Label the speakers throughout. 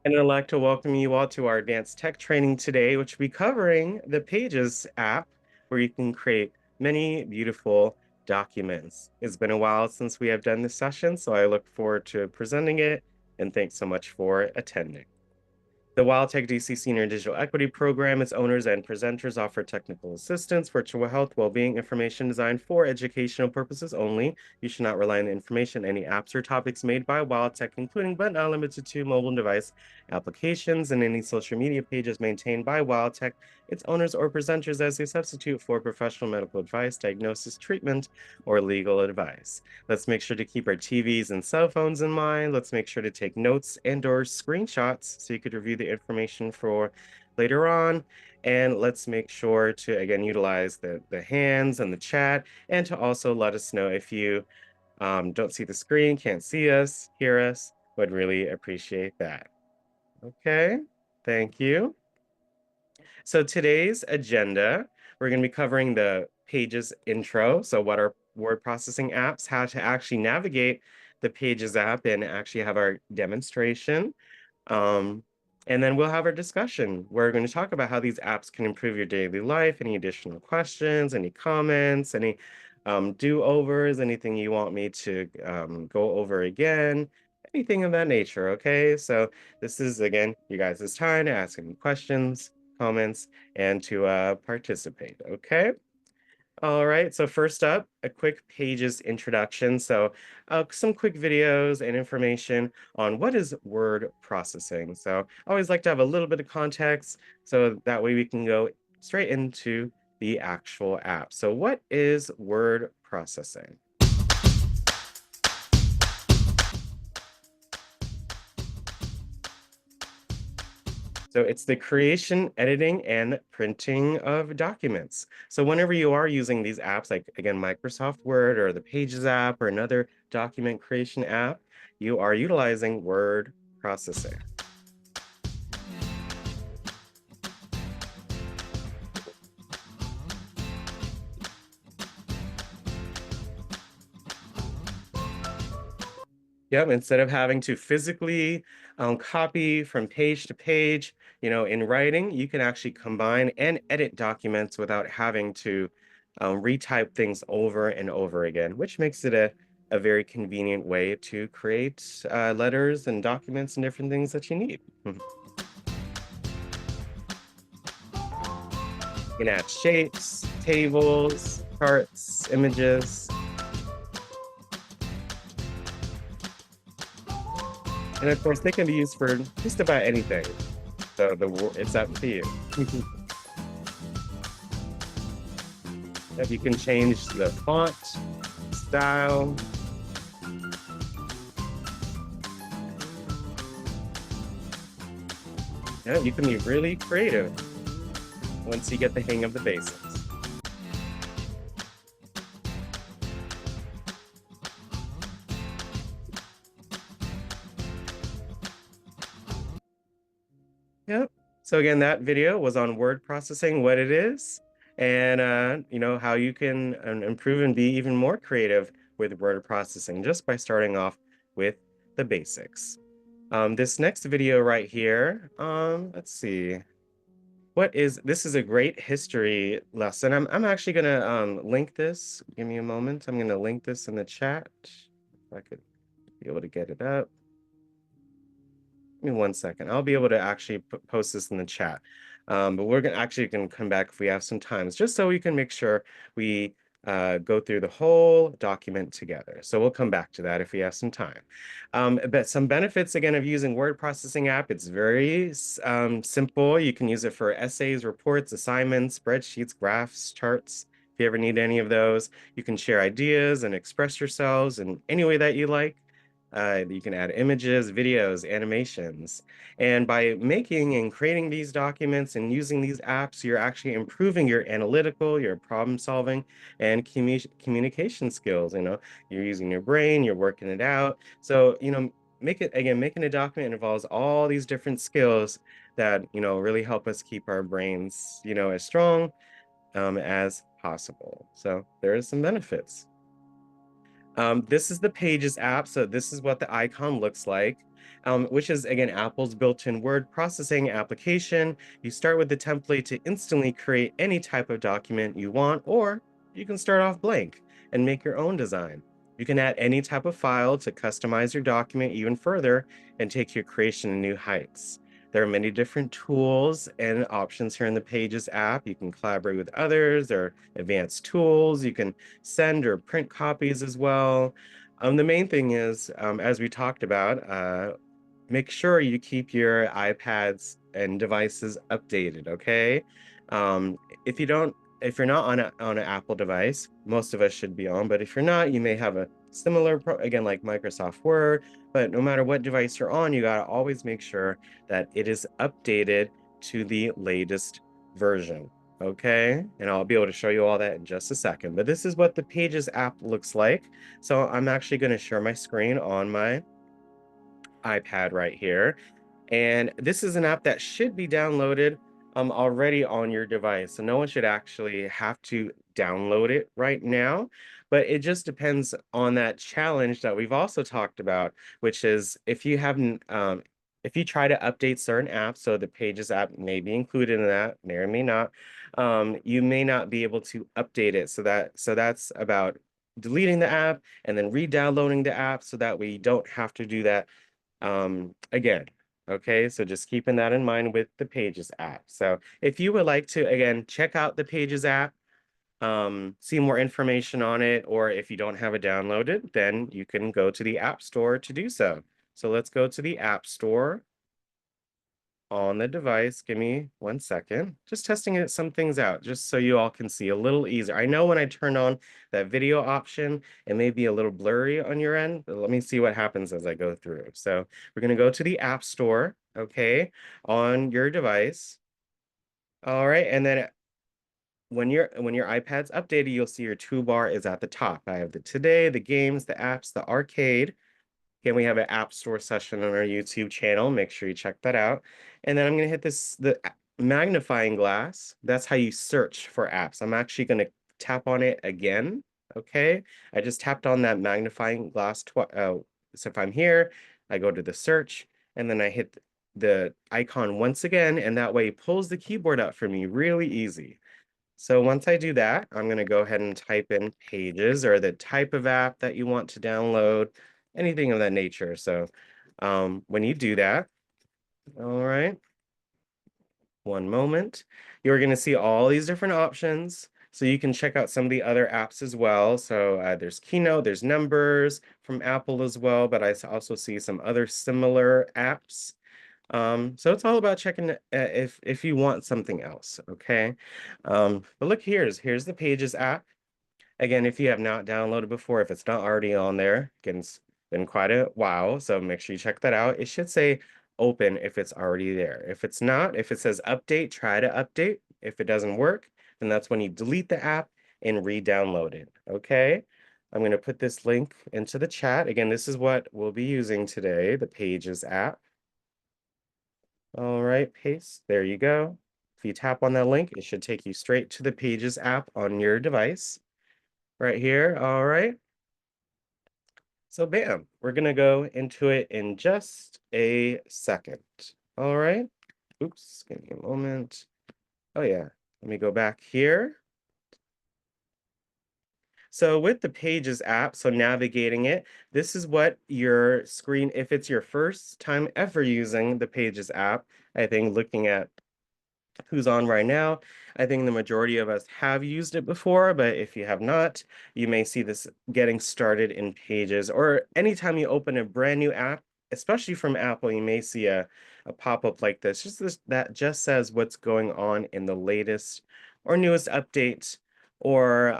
Speaker 1: And I'd like to welcome you all to our advanced tech training today, which will be covering the Pages app, where you can create many beautiful documents. It's been a while since we have done this session, so I look forward to presenting it, and thanks so much for attending. The WildTech DC Senior Digital Equity Program, its owners and presenters offer technical assistance, virtual health, well-being information designed for educational purposes only. You should not rely on the information, any apps or topics made by WildTech, including but not limited to mobile device applications and any social media pages maintained by WildTech, its owners or presenters as a substitute for professional medical advice, diagnosis, treatment, or legal advice. Let's make sure to keep our TVs and cell phones in mind. Let's make sure to take notes and or screenshots so you could review the information for later on. And let's make sure to, again, utilize the hands and the chat, and to also let us know if you don't see the screen, can't see us, hear us. Would really appreciate that. Okay, thank you. So today's agenda, we're going to be covering the Pages intro. So what are word processing apps, how to actually navigate the Pages app and actually have our demonstration. Um, and then we'll have our discussion. We're going to talk about how these apps can improve your daily life, any additional questions, any comments, any do-overs, anything you want me to go over again, anything of that nature, okay? So this is, again, you guys' time to ask any questions, comments, and to participate, okay? All right, so first up, a quick Pages introduction. So some quick videos and information on what is word processing. So I always like to have a little bit of context so that way we can go straight into the actual app. So what is word processing? So it's the creation, editing, and printing of documents. So whenever you are using these apps, like again, Microsoft Word or the Pages app or another document creation app, you are utilizing word processing. Yep, instead of having to physically copy from page to page, in writing, you can actually combine and edit documents without having to retype things over and over again, which makes it a very convenient way to create letters and documents and different things that you need. Mhm. You can add shapes, tables, charts, images, and of course, they can be used for just about anything. So it's up to you. Yep, you can change the font, style. Yeah, you can be really creative once you get the hang of the basics. Yep. So again, that video was on word processing, what it is, and how you can improve and be even more creative with word processing just by starting off with the basics. This next video right here, let's see. This is a great history lesson. I'm actually gonna link this. Give me a moment. I'm gonna link this in the chat. If I could be able to get it up. Give me 1 second. I'll be able to actually post this in the chat. But we're gonna actually can come back if we have some time, just so we can make sure we go through the whole document together. So we'll come back to that if we have some time. But some benefits again of using word processing app, it's very simple. You can use it for essays, reports, assignments, spreadsheets, graphs, charts. If you ever need any of those, you can share ideas and express yourselves in any way that you like. You can add images, videos, animations. And by making and creating these documents and using these apps, you're actually improving your analytical, your problem solving, and communication skills. You're using your brain, you're working it out. So, making a document involves all these different skills that, really help us keep our brains, as strong as possible. So there are some benefits. This is the Pages app. So this is what the icon looks like. which is, again, Apple's built-in word processing application. You start with the template to instantly create any type of document you want, or you can start off blank and make your own design. You can add any type of file to customize your document even further and take your creation to new heights. There are many different tools and options here in the Pages app. You can collaborate with others. There are advanced tools. You can send or print copies as well. The main thing is, as we talked about, make sure you keep your iPads and devices updated, okay? Um, if you don't, if you're not on an Apple device, most of us should be on, but if you're not, you may have a similar, again, like Microsoft Word, but no matter what device you're on, you gotta always make sure that it is updated to the latest version, okay? And I'll be able to show you all that in just a second, but this is what the Pages app looks like. So I'm actually gonna share my screen on my iPad right here. And this is an app that should be downloaded already on your device. So no one should actually have to download it right now. But it just depends on that challenge that we've also talked about, which is if you try to update certain apps, so the Pages app may be included in that, may or may not, you may not be able to update it. So that's about deleting the app and then re-downloading the app so that we don't have to do that again. Okay, so just keeping that in mind with the Pages app. So if you would like to, again, check out the Pages app, see more information on it, or if you don't have it downloaded, then you can go to the App Store to do so. So let's go to the App Store on the device. Give me 1 second. Just testing it, some things out, just so you all can see a little easier. I know when I turn on that video option, it may be a little blurry on your end, but let me see what happens as I go through. So we're gonna go to the App Store, okay, on your device. All right, and then when your iPad's updated, you'll see your toolbar is at the top. I have the Today, the Games, the Apps, the Arcade. Again, we have an App Store session on our YouTube channel. Make sure you check that out. And then I'm going to hit the magnifying glass. That's how you search for apps. I'm actually going to tap on it again. Okay. I just tapped on that magnifying glass twice. So if I'm here, I go to the search and then I hit the icon once again. And that way it pulls the keyboard up for me really easy. So once I do that, I'm going to go ahead and type in Pages or the type of app that you want to download, anything of that nature. So when you do that, all right, one moment, you're going to see all these different options. So you can check out some of the other apps as well. So there's Keynote, there's Numbers from Apple as well, but I also see some other similar apps. So it's all about checking if you want something else, okay? But look, here's the Pages app. Again, if you have not downloaded before, if it's not already on there, again, it's been quite a while, so make sure you check that out. It should say open if it's already there. If it's not, if it says update, try to update. If it doesn't work, then that's when you delete the app and re-download it, okay? I'm going to put this link into the chat. Again, this is what we'll be using today, the Pages app. All right, paste. There you go. If you tap on that link, it should take you straight to the Pages app on your device right here. All right. So bam, we're gonna go into it in just a second. All right. Oops, give me a moment. Oh yeah, let me go back here. So with the Pages app, so navigating it, this is what your screen, if it's your first time ever using the Pages app, I think looking at who's on right now, I think the majority of us have used it before, but if you have not, you may see this getting started in Pages, or anytime you open a brand new app, especially from Apple, you may see a pop-up like this, that just says what's going on in the latest or newest update, or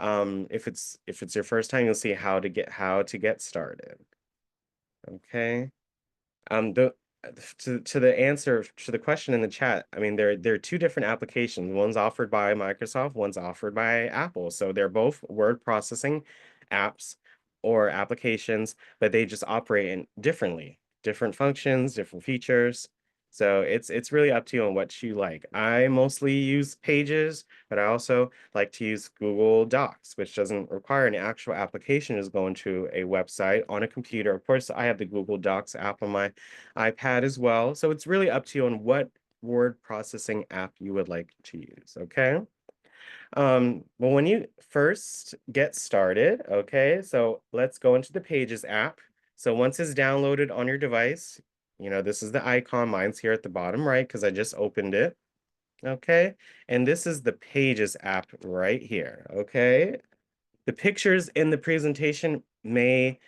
Speaker 1: if it's your first time, you'll see how to get started. Okay. The to the answer to the question in the chat, I mean, there are two different applications. One's offered by Microsoft, one's offered by Apple. So they're both word processing apps or applications, but they just operate in differently, different functions, different features. So it's really up to you on what you like. I mostly use Pages, but I also like to use Google Docs, which doesn't require an actual application, is going to a website on a computer. Of course, I have the Google Docs app on my iPad as well. So it's really up to you on what word processing app you would like to use, okay? Well, when you first get started, okay, so let's go into the Pages app. So once it's downloaded on your device, this is the icon. Mine's here at the bottom right because I just opened it. Okay, and this is the Pages app right here. Okay, the pictures in the presentation may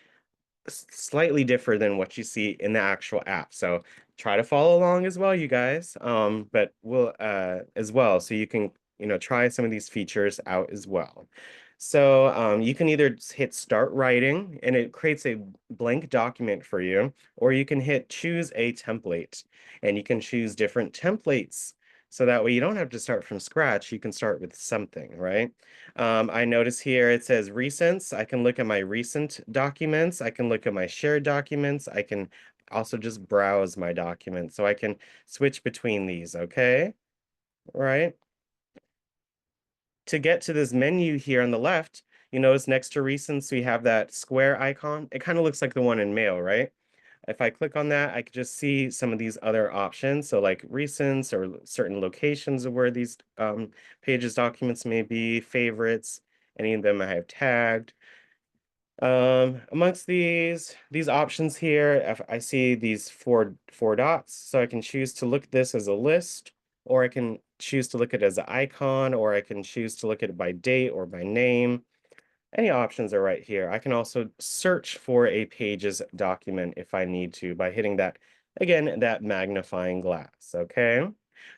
Speaker 1: slightly differ than what you see in the actual app. So try to follow along as well, you guys. But we'll as well, so you can try some of these features out as well. So you can either hit start writing and it creates a blank document for you, or you can hit choose a template and you can choose different templates. So that way you don't have to start from scratch. You can start with something, right? I notice here it says recents. I can look at my recent documents. I can look at my shared documents. I can also just browse my documents. So I can switch between these, okay? Right. To get to this menu here on the left, you notice next to recents, we have that square icon. It kind of looks like the one in Mail, right? If I click on that, I could just see some of these other options. So like recents or certain locations of where these pages documents may be, favorites, any of them I have tagged. Amongst these options here, if I see these four dots, so I can choose to look at this as a list, or I can choose to look at it as an icon, or I can choose to look at it by date or by name. Any options are right here. I can also search for a Pages document if I need to by hitting that, again, that magnifying glass, okay?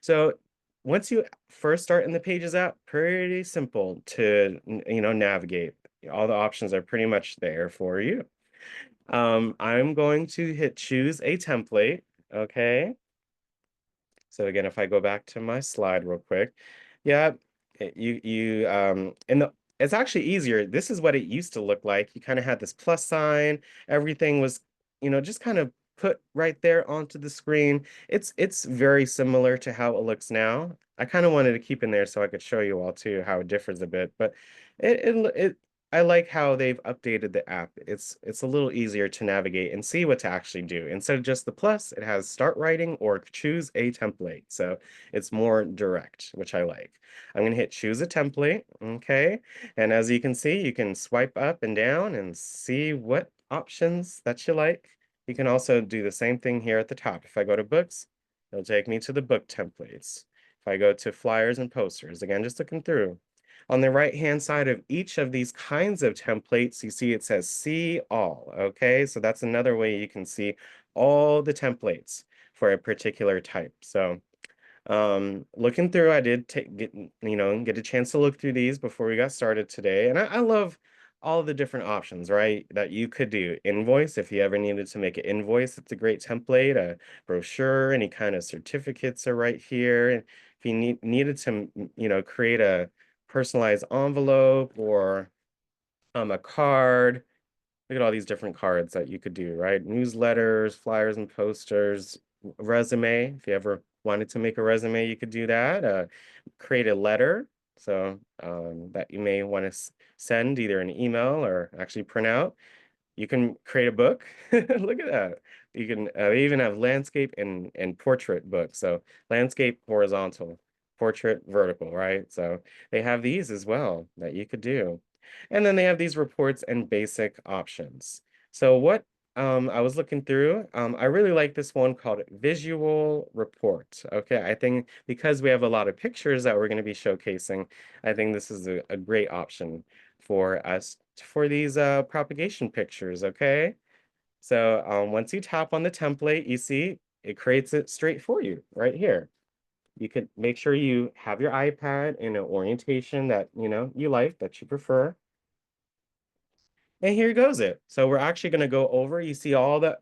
Speaker 1: So once you first start in the Pages app, pretty simple to, navigate. All the options are pretty much there for you. I'm going to hit choose a template, okay? So again, if I go back to my slide real quick, yeah, and it's actually easier. This is what it used to look like. You kind of had this plus sign. Everything was, just kind of put right there onto the screen. It's very similar to how it looks now. I kind of wanted to keep in there so I could show you all too how it differs a bit, but it I like how they've updated the app. It's a little easier to navigate and see what to actually do. Instead of just the plus, it has start writing or choose a template. So it's more direct, which I like. I'm going to hit choose a template. Okay. And as you can see, you can swipe up and down and see what options that you like. You can also do the same thing here at the top. If I go to books, it'll take me to the book templates. If I go to flyers and posters, again, just looking through. On the right-hand side of each of these kinds of templates, you see it says see all, okay? So that's another way you can see all the templates for a particular type. So looking through, I did get a chance to look through these before we got started today. And I love all the different options, right? That you could do. Invoice, if you ever needed to make an invoice, it's a great template. A brochure, any kind of certificates are right here. And if you needed to, create a personalized envelope or a card. Look at all these different cards that you could do, right? Newsletters, flyers and posters, resume. If you ever wanted to make a resume, you could do that. Create a letter. So that you may want to send either an email or actually print out. You can create a book. Look at that. You can they even have landscape and portrait books. So landscape horizontal, portrait vertical, right? So they have these as well that you could do. And then they have these reports and basic options. So what I was looking through, I really like this one called Visual Report. Okay, I think because we have a lot of pictures that we're going to be showcasing, I think this is a great option for us for these propagation pictures, okay? So once you tap on the template, you see it creates it straight for you right here. You could make sure you have your iPad in an orientation that you like, that you prefer. And here goes it. So we're actually going to go over, you see all the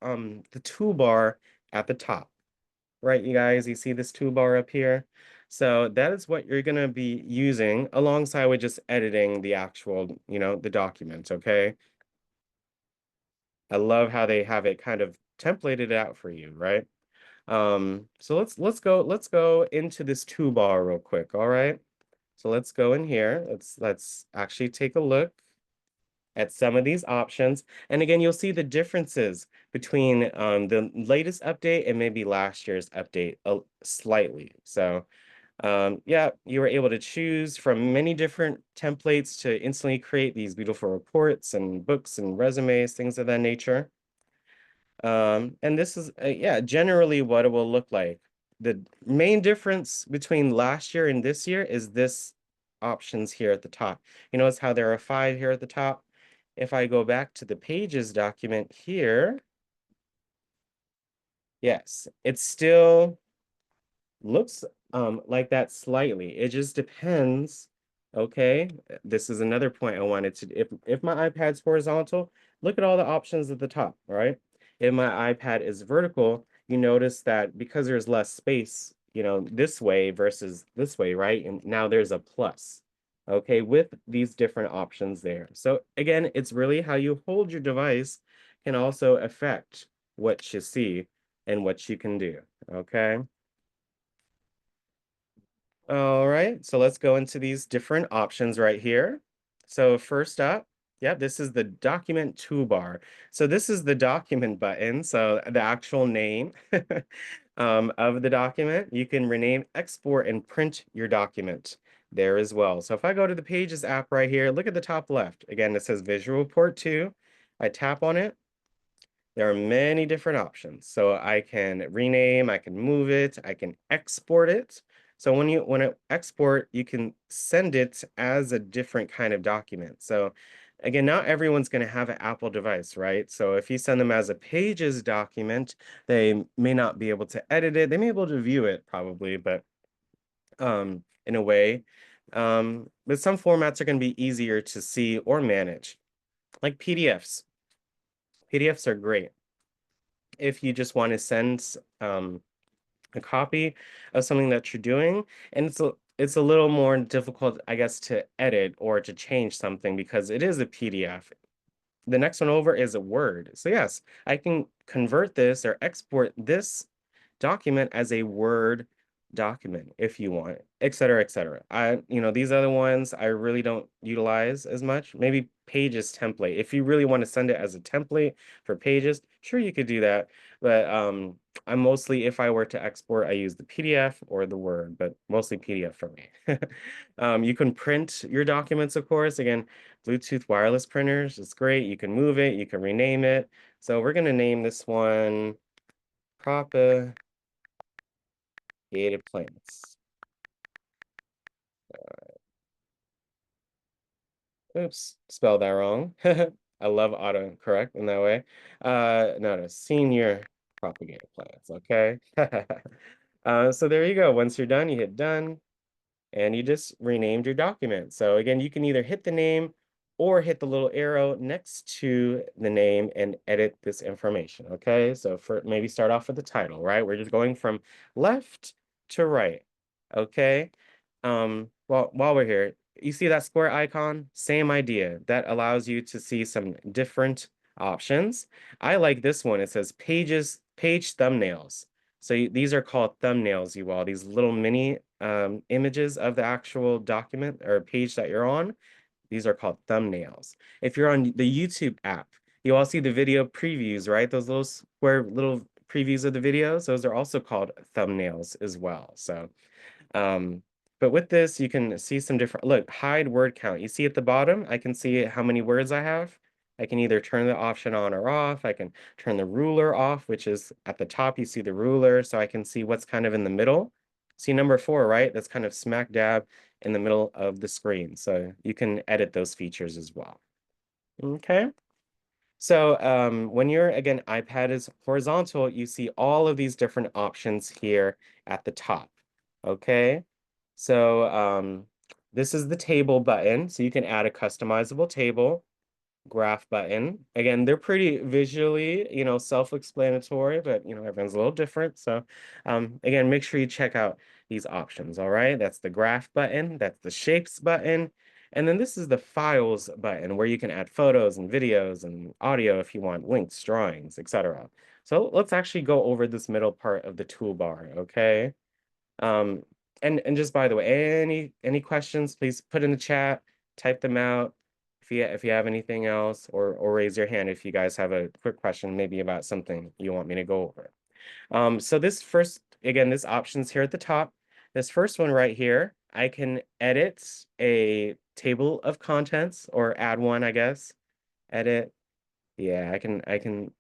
Speaker 1: toolbar at the top. Right, you guys, you see this toolbar up here? So that is what you're going to be using alongside with just editing the actual, the document, okay? I love how they have it kind of templated out for you, right? So let's go into this toolbar real quick, all right? So let's go in here. Let's actually take a look at some of these options. And again, you'll see the differences between the latest update and maybe last year's update slightly. So yeah, you were able to choose from many different templates to instantly create these beautiful reports and books and resumes, things of that nature. And this is, yeah, generally what it will look like. The main difference between last year and this year is this options here at the top. You notice how there are 5 here at the top? If I go back to the Pages document here, yes, it still looks like that slightly. It just depends. Okay, this is another point I wanted to, if my iPad's horizontal, look at all the options at the top, all right? If my iPad is vertical, you notice that because there's less space, you know, this way versus this way, right? And now there's a plus, okay, with these different options there. So again, it's really how you hold your device can also affect what you see and what you can do, okay? All right, so let's go into these different options right here. So first up, yeah, this is the document toolbar. So this is the document button. So the actual name of the document, you can rename, export, and print your document there as well. So if I go to the Pages app right here, look at the top left. Again, it says Visual Report 2. I tap on it. There are many different options. So I can rename, I can move it, I can export it. So when it export, you can send it as a different kind of document. So again, not everyone's going to have an Apple device, right? So if you send them as a Pages document, they may not be able to edit it. They may be able to view it probably, but in a way. But some formats are going to be easier to see or manage, like PDFs. PDFs are great if you just want to send a copy of something that you're doing, and it's a little more difficult, I guess, to edit or to change something because it is a PDF. The next one over is a Word. So yes, I can convert this or export this document as a Word document if you want, et cetera, et cetera. You know, these other ones I really don't utilize as much. Maybe Pages template. If you really want to send it as a template for Pages, sure you could do that. But I'm mostly, if I were to export, I use the PDF or the Word, but mostly PDF for me. You can print your documents, of course. Again, Bluetooth wireless printers, it's great. You can move it, you can rename it. So we're gonna name this one Propagated Plants. Oops, spelled that wrong. I love autocorrect in that way. No, senior propagated plants, okay? So there you go. Once you're done, you hit done. And you just renamed your document. So again, you can either hit the name or hit the little arrow next to the name and edit this information, okay? So for maybe start off with the title, right? We're just going from left to right, okay? While we're here, you see that square icon? Same idea. That allows you to see some different options. I like this one. It says page thumbnails. So these are called thumbnails, you all, these little mini images of the actual document or page that you're on. These are called thumbnails. If you're on the YouTube app, you all see the video previews, right? Those little square little previews of the videos, those are also called thumbnails as well. So, but with this, you can see some different, look, hide word count. You see at the bottom, I can see how many words I have. I can either turn the option on or off. I can turn the ruler off, which is at the top, you see the ruler, so I can see what's kind of in the middle. See number 4, right? That's kind of smack dab in the middle of the screen. So you can edit those features as well. Okay. So when your, again, iPad is horizontal, you see all of these different options here at the top. Okay. So this is the table button. So you can add a customizable table. Graph button. Again, they're pretty visually, you know, self-explanatory, but you know, everyone's a little different. So again, make sure you check out these options. All right. That's the graph button. That's the shapes button. And then this is the Files button where you can add photos and videos and audio if you want, links, drawings, etc. So let's actually go over this middle part of the toolbar, okay? Um, and just by the way, any questions, please put in the chat, type them out. If you have anything else, or raise your hand if you guys have a quick question, maybe about something you want me to go over. So this first, again, this option's here at the top. This first one right here, I can edit a table of contents or add one, I guess. Edit. Yeah, I can,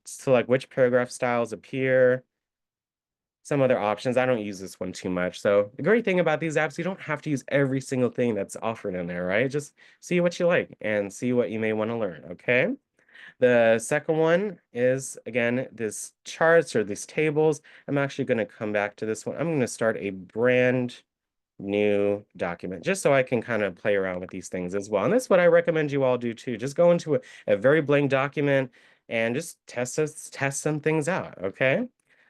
Speaker 1: select which paragraph styles appear, some other options. I don't use this one too much. So the great thing about these apps, you don't have to use every single thing that's offered in there, right? Just see what you like and see what you may want to learn, okay? The second one is, again, this charts or these tables. I'm actually going to come back to this one. I'm going to start a brand new document just so I can kind of play around with these things as well. And that's what I recommend you all do too. Just go into a very blank document and just test some things out, okay?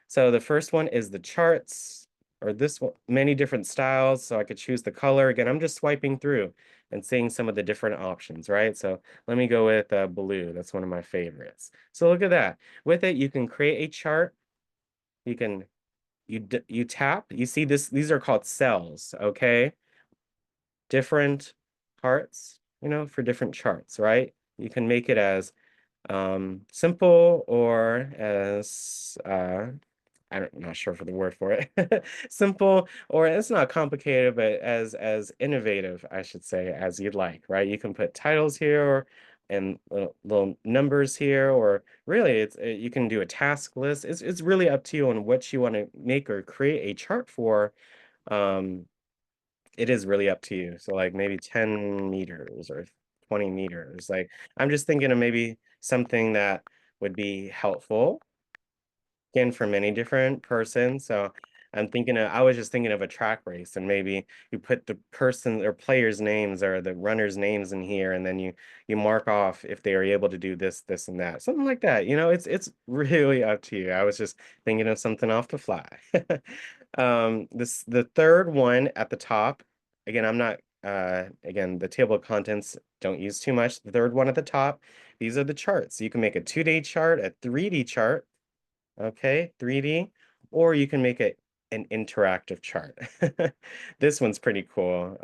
Speaker 1: So the first one is the charts, or this one, many different styles. So I could choose the color. Again, I'm just swiping through and seeing some of the different options, right? So let me go with blue. That's one of my favorites. So look at that. With it, you can create a chart. You can you tap. You see this. These are called cells. Okay, different parts. For different charts, right? You can make it as simple or as I'm not sure for the word for it. Simple, or it's not complicated, but as innovative, I should say, as you'd like, right? You can put titles here and little numbers here, or really you can do a task list. It's really up to you on what you want to make or create a chart for. Um, it is really up to you. So like maybe 10 meters or 20 meters. Like I'm just thinking of maybe something that would be helpful again for many different persons. So I was just thinking of a track race, and maybe you put the person or players' names or the runners' names in here, and then you mark off if they are able to do this, this, and that. Something like that. It's really up to you. I was just thinking of something off the fly. The third one at the top, again, I'm not again, the table of contents don't use too much. The third one at the top, these are the charts. You can make a 2-day chart, a 3D chart, okay, 3D, or you can make it an interactive chart. This one's pretty cool.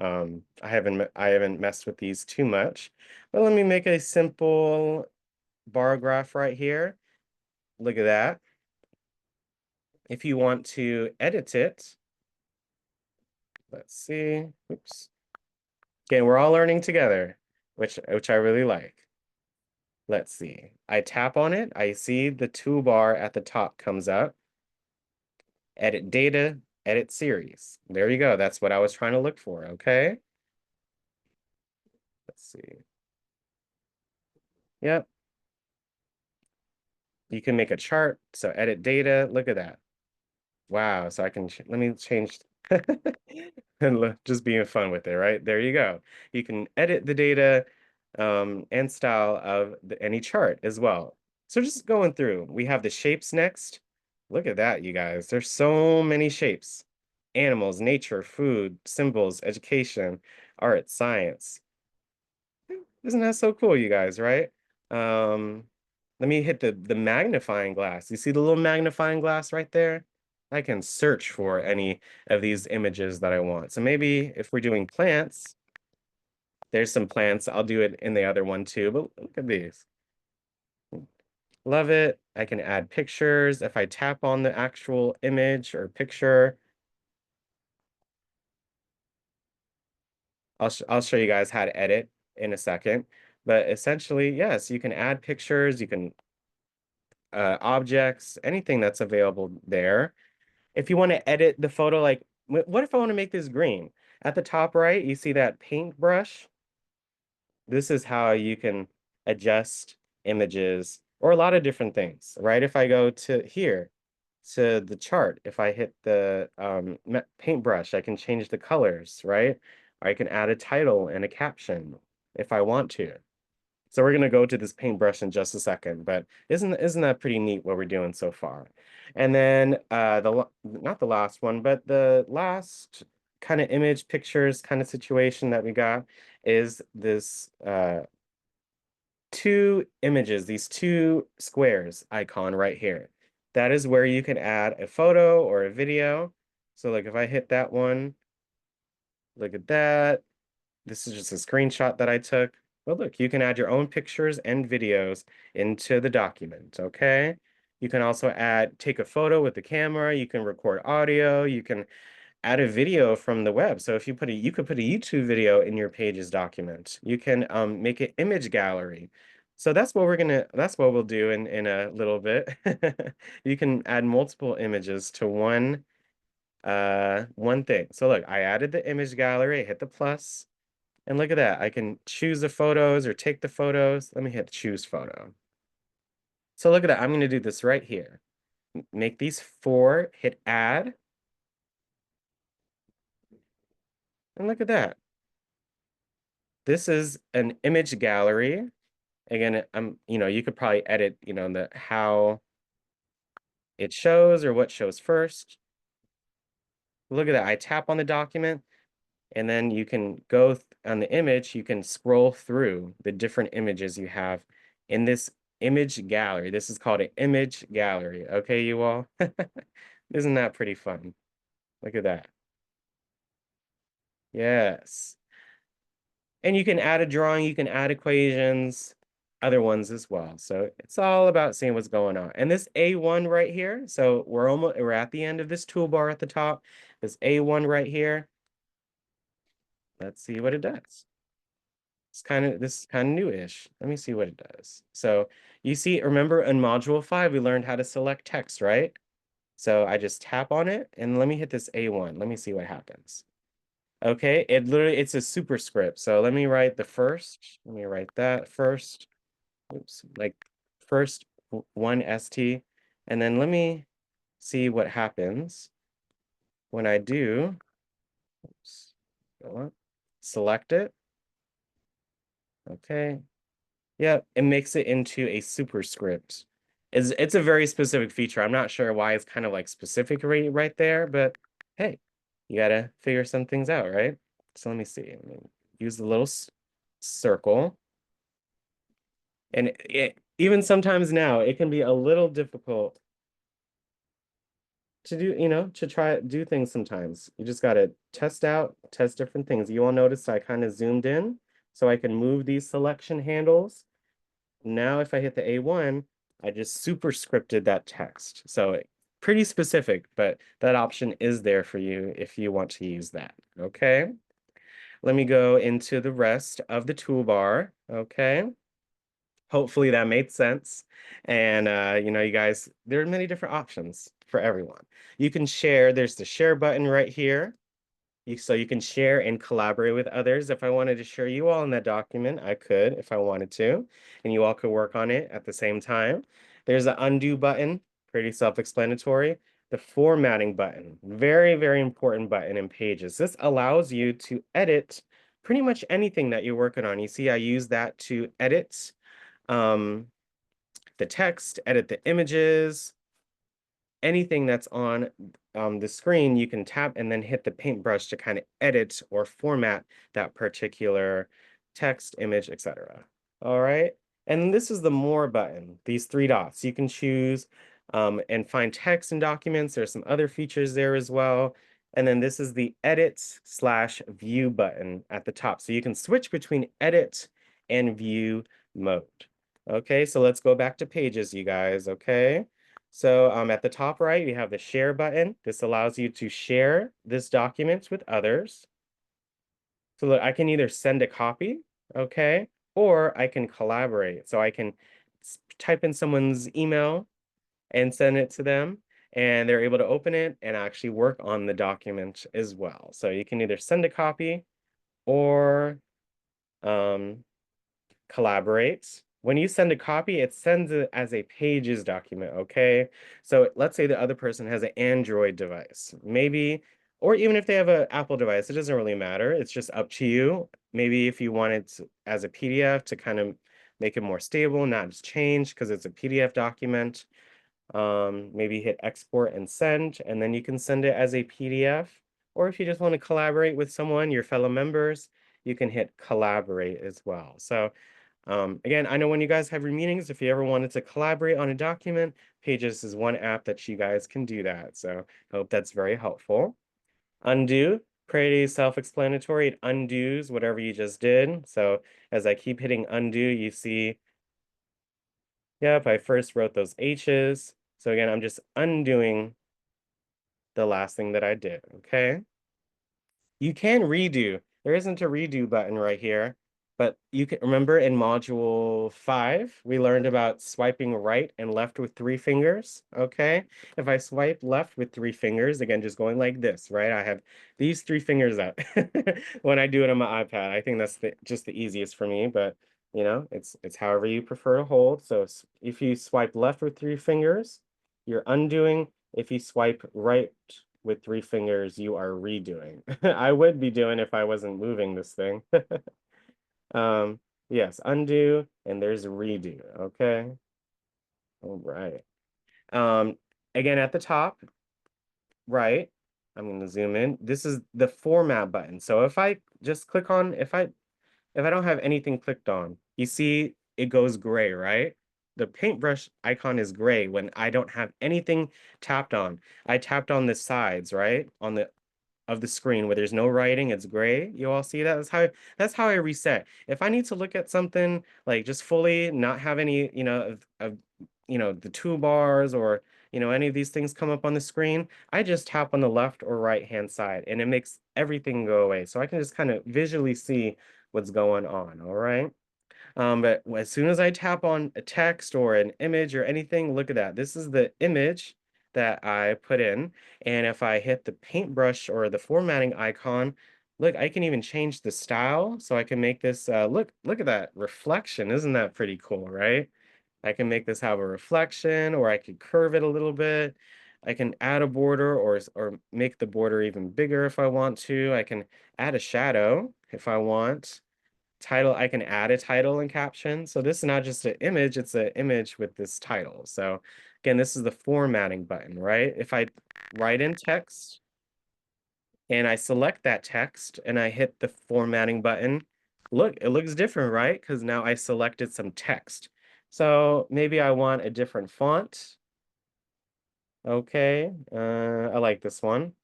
Speaker 1: I haven't messed with these too much, but let me make a simple bar graph right here. Look at that. If you want to edit it, let's see. Oops. Again, we're all learning together, which I really like. Let's see. I tap on it. I see the toolbar at the top comes up. Edit data, edit series. There you go. That's what I was trying to look for, okay? Let's see. Yep. You can make a chart. So edit data. Look at that. Wow. So I can, let me change. And just being fun with it, right? There you go. You can edit the data and style of any chart as well. So just going through, we have the shapes next. Look at that, you guys. There's so many shapes. Animals, nature, food, symbols, education, art, science. Isn't that so cool, you guys, right? Um, Let me hit the magnifying glass. You see the little magnifying glass right there? I can search for any of these images that I want. So maybe if we're doing plants, there's some plants. I'll do it in the other one too, but look at these. Love it. I can add pictures. If I tap on the actual image or picture, I'll show you guys how to edit in a second. But essentially, yes, you can add pictures, you can objects, anything that's available there. If you want to edit the photo, like what if I want to make this green? At the top right, you see that paintbrush. This is how you can adjust images or a lot of different things, right? If I go to here, to the chart, if I hit the paintbrush, I can change the colors, right? Or I can add a title and a caption if I want to. So we're gonna go to this paintbrush in just a second, but isn't that pretty neat what we're doing so far? And then not the last one, but the last kind of image pictures kind of situation that we got is this two images, these two squares icon right here. That is where you can add a photo or a video. So like if I hit that one, look at that. This is just a screenshot that I took. Well, look, you can add your own pictures and videos into the document, okay? You can also take a photo with the camera, you can record audio, you can add a video from the web. So if you you could put a YouTube video in your Pages document. You can make an image gallery. So that's what we'll do in a little bit. You can add multiple images to one thing. So look, I added the image gallery, I hit the plus, and look at that. I can choose the photos or take the photos. Let me hit choose photo. So look at that. I'm going to do this right here. Make these 4, hit add. And look at that. This is an image gallery. Again, you could probably edit, the how it shows or what shows first. Look at that. I tap on the document and then you can go on the image, you can scroll through the different images you have in this image gallery. This is called an image gallery. Okay, you all? Isn't that pretty fun? Look at that. Yes. And you can add a drawing, you can add equations, other ones as well. So it's all about seeing what's going on. And this A1 right here, so we're at the end of this toolbar at the top. This A1 right here. Let's see what it does. This is kind of new-ish. Let me see what it does. So you see, remember in module 5, we learned how to select text, right? So I just tap on it and let me hit this A1. Let me see what happens. Okay, it's a superscript. So let me write the first. Let me write that first. Oops, like first one ST. And then let me see what happens when I do. Oops, go up, select it. Okay. Yeah, it makes it into a superscript. It's a very specific feature. I'm not sure why it's kind of like specific right there, but hey, you gotta figure some things out, right? So let me see. Let me use the little circle. And even sometimes now, it can be a little difficult to do, to try do things sometimes. You just gotta test different things. You all notice I kind of zoomed in so I can move these selection handles. Now, if I hit the A1, I just superscripted that text. So pretty specific, but that option is there for you if you want to use that. Okay. Let me go into the rest of the toolbar. Okay. Hopefully that made sense. And, you guys, there are many different options for everyone. You can share, there's the share button right here. So you can share and collaborate with others. If I wanted to share you all in that document, I could if I wanted to, and you all could work on it at the same time. There's an undo button, pretty self-explanatory. The formatting button, very, very important button in Pages. This allows you to edit pretty much anything that you're working on. You see, I use that to edit the text, edit the images, anything that's on the screen, you can tap and then hit the paintbrush to kind of edit or format that particular text, image, etc. All right. And this is the More button, these 3 dots. You can choose and find text in documents. There's some other features there as well. And then this is the Edit/View button at the top. So you can switch between edit and view mode. Okay, so let's go back to Pages, you guys, okay? So at the top right, we have the share button. This allows you to share this document with others. So look, I can either send a copy, okay, or I can collaborate. So I can type in someone's email and send it to them, and they're able to open it and actually work on the document as well. So you can either send a copy or collaborate. When you send a copy, it sends it as a Pages document, okay? So let's say the other person has an Android device, maybe, or even if they have an Apple device, it doesn't really matter. It's just up to you. Maybe if you want it as a PDF to kind of make it more stable, not just change because it's a PDF document. Maybe hit export and send, and then you can send it as a PDF. or if you just want to collaborate with someone, your fellow members, you can hit collaborate as well. So again, I know when you guys have your meetings, if you ever wanted to collaborate on a document, Pages is one app that you guys can do that. So I hope that's very helpful. Undo, pretty self-explanatory. It undoes whatever you just did. So as I keep hitting undo, you see, yep, I first wrote those H's. So again, I'm just undoing the last thing that I did, okay? You can redo. There isn't a redo button right here, but you can remember in module 5, we learned about swiping right and left with 3 fingers, okay? If I swipe left with 3 fingers, again, just going like this, right? I have these 3 fingers up when I do it on my iPad. I think that's just the easiest for me, but you know, it's however you prefer to hold. So if you swipe left with 3 fingers, you're undoing. If you swipe right with 3 fingers, you are redoing. I would be doing if I wasn't moving this thing. um, yes, undo, and there's redo, okay? All right. Again, at the top, right, I'm gonna zoom in. This is the format button. So if I just click on, if I don't have anything clicked on, you see it goes gray, right? The paintbrush icon is gray when I don't have anything tapped on. I tapped on the sides, right? On the of the screen where there's no writing, it's gray. You all see that? That's how I reset. If I need to look at something like just fully not have any, the toolbars or any of these things come up on the screen, I just tap on the left or right hand side and it makes everything go away. So I can just kind of visually see what's going on. All right. But as soon as I tap on a text or an image or anything, look at that. This is the image that I put in. And if I hit the paintbrush or the formatting icon, look, I can even change the style. So I can make this, look at that reflection. Isn't that pretty cool, right? I can make this have a reflection, or I could curve it a little bit. I can add a border or make the border even bigger if I want to. I can add a shadow if I want. Title, I can add a title and caption. So this is not just an image, it's an image with this title. So again, this is the formatting button, right? If I write in text and I select that text and I hit the formatting button, look, it looks different, right? Because now I selected some text. So maybe I want a different font. Okay, I like this one.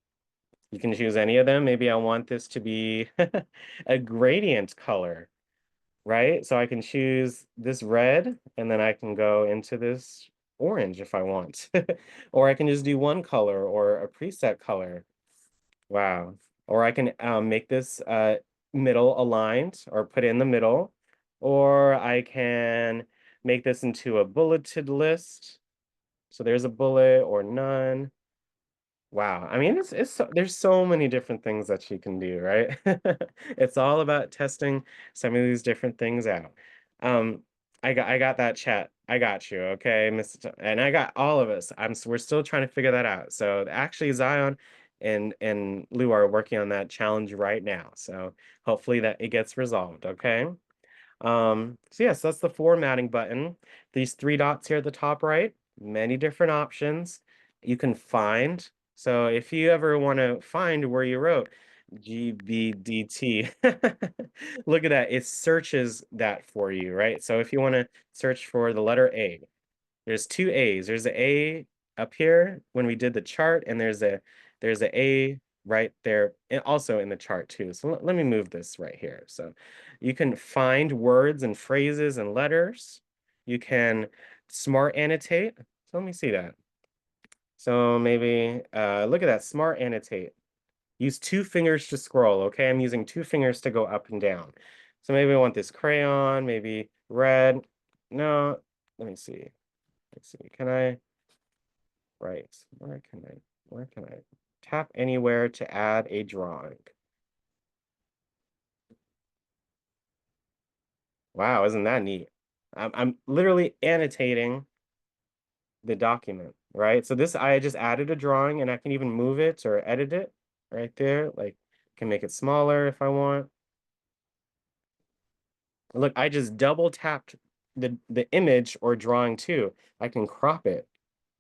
Speaker 1: You can choose any of them. Maybe I want this to be a gradient color, right? So I can choose this red and then I can go into this orange if I want. Or I can just do one color or a preset color. Wow. Or I can make this middle aligned or put in the middle. Or I can make this into a bulleted list. So there's a bullet or none. Wow. I mean, there's so many different things that you can do, right? It's all about testing some of these different things out. Um, I got that chat. I got you, okay, Mr. And I got all of us. We're still trying to figure that out. So actually Zion and Lou are working on that challenge right now. So hopefully that it gets resolved, okay? So yes, that's the formatting button. These 3 dots here at the top right, many different options you can find. So if you ever want to find where you wrote GBDT, look at that. It searches that for you, right? So if you want to search for the letter A, there's 2 A's. There's an A up here when we did the chart, and there's a A right there, and also in the chart too. So let me move this right here. So you can find words and phrases and letters. You can smart annotate. So let me see that. So maybe look at that, smart annotate. Use 2 fingers to scroll. Okay, I'm using 2 fingers to go up and down. So maybe I want this crayon, maybe red. No, let me see. Let's see. Can I? Right. Where can I tap anywhere to add a drawing? Wow, isn't that neat? I'm literally annotating the document, right? So this, I just added a drawing and I can even move it or edit it right there. Like, can make it smaller if I want. Look, I just double tapped the image or drawing too. I can crop it.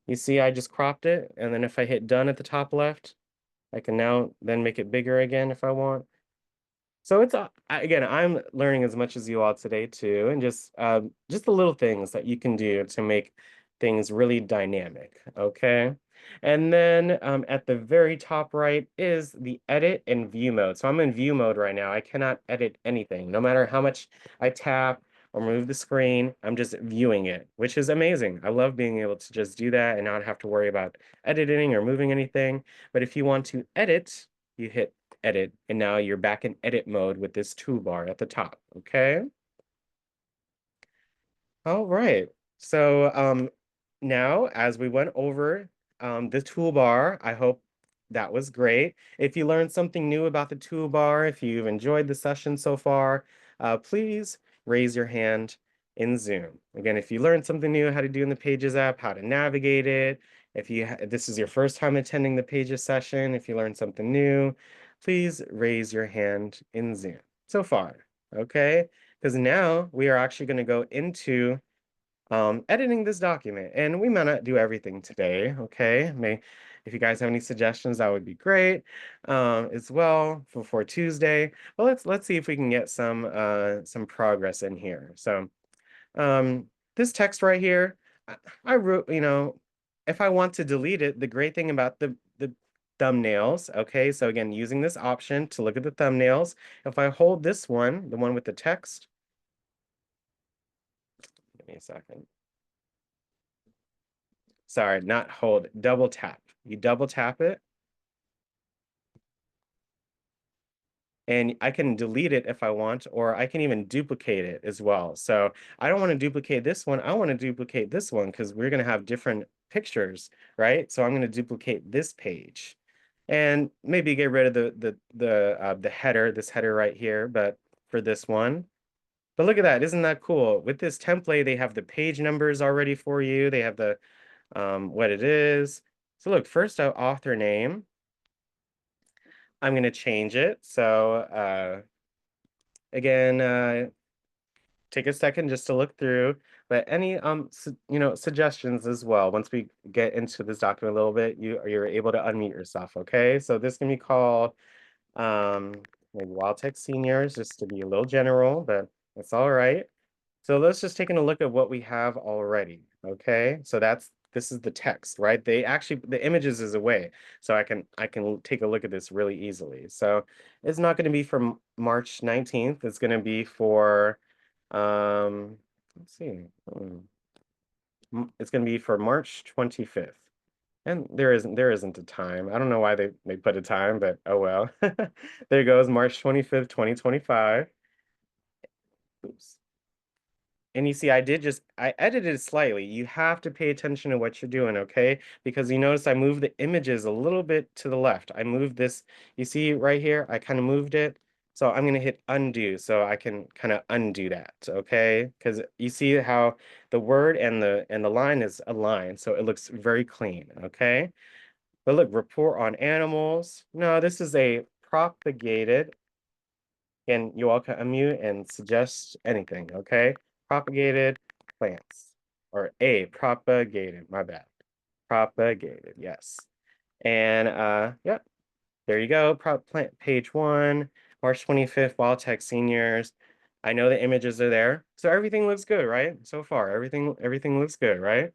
Speaker 1: You see, I just cropped it, and then if I hit done at the top left, I can now then make it bigger again if I want. So it's again, I'm learning as much as you all today too, and just the little things that you can do to make things really dynamic. Okay. And then at the very top right is the edit and view mode. So I'm in view mode right now. I cannot edit anything, no matter how much I tap or move the screen. I'm just viewing it, which is amazing. I love being able to just do that and not have to worry about editing or moving anything. But if you want to edit, you hit edit, and now you're back in edit mode with this toolbar at the top, okay? All right. So now as we went over the toolbar, I hope that was great. If you learned something new about the toolbar, if you've enjoyed the session so far, please raise your hand in Zoom. Again, if you learned something new, how to do in the Pages app, how to navigate it, if this is your first time attending the Pages session, if you learned something new, please raise your hand in Zoom so far, okay? Because now we are actually going to go into editing this document, and we might not do everything today, okay? If you guys have any suggestions, that would be great as well for Tuesday. But let's see if we can get some progress in here. So this text right here, I wrote, if I want to delete it, the great thing about the thumbnails, okay? So again, using this option to look at the thumbnails, if I hold this one, the one with the text, give me a second. Sorry, not hold, double tap. You double tap it. And I can delete it if I want, or I can even duplicate it as well. So I don't want to duplicate this one. I want to duplicate this one because we're going to have different pictures, right? So I'm going to duplicate this page and maybe get rid of the header, this header right here, but for this one. But look at that, isn't that cool? With this template, they have the page numbers already for you. They have the what it is. So look, first author name. I'm going to change it. So again, take a second just to look through, but any suggestions as well. Once we get into this document a little bit, you're able to unmute yourself, okay? So this can be called maybe WildTech Seniors, just to be a little general, but that's all right. So let's just take a look at what we have already, okay? So this is the text, right? The images is away, so I can take a look at this really easily. So it's not going to be from March 19th. It's going to be for let's see. It's going to be for March 25th. And there isn't a time. I don't know why they put a time, but oh well. There goes March 25th, 2025. Oops. And you see, I edited it slightly. You have to pay attention to what you're doing, okay? Because you notice I moved the images a little bit to the left. I moved this, you see right here, I kind of moved it. So I'm gonna hit undo so I can kind of undo that, okay? Because you see how the word and the line is aligned, so it looks very clean, okay? But look, report on animals. No, this is a propagated, and you all can unmute and suggest anything, okay? Propagated plants, or a propagated, my bad. Propagated, yes. And yep, there you go. Plant page 1, March 25th, WildTech Seniors. I know the images are there. So everything looks good, right? So far, everything looks good, right?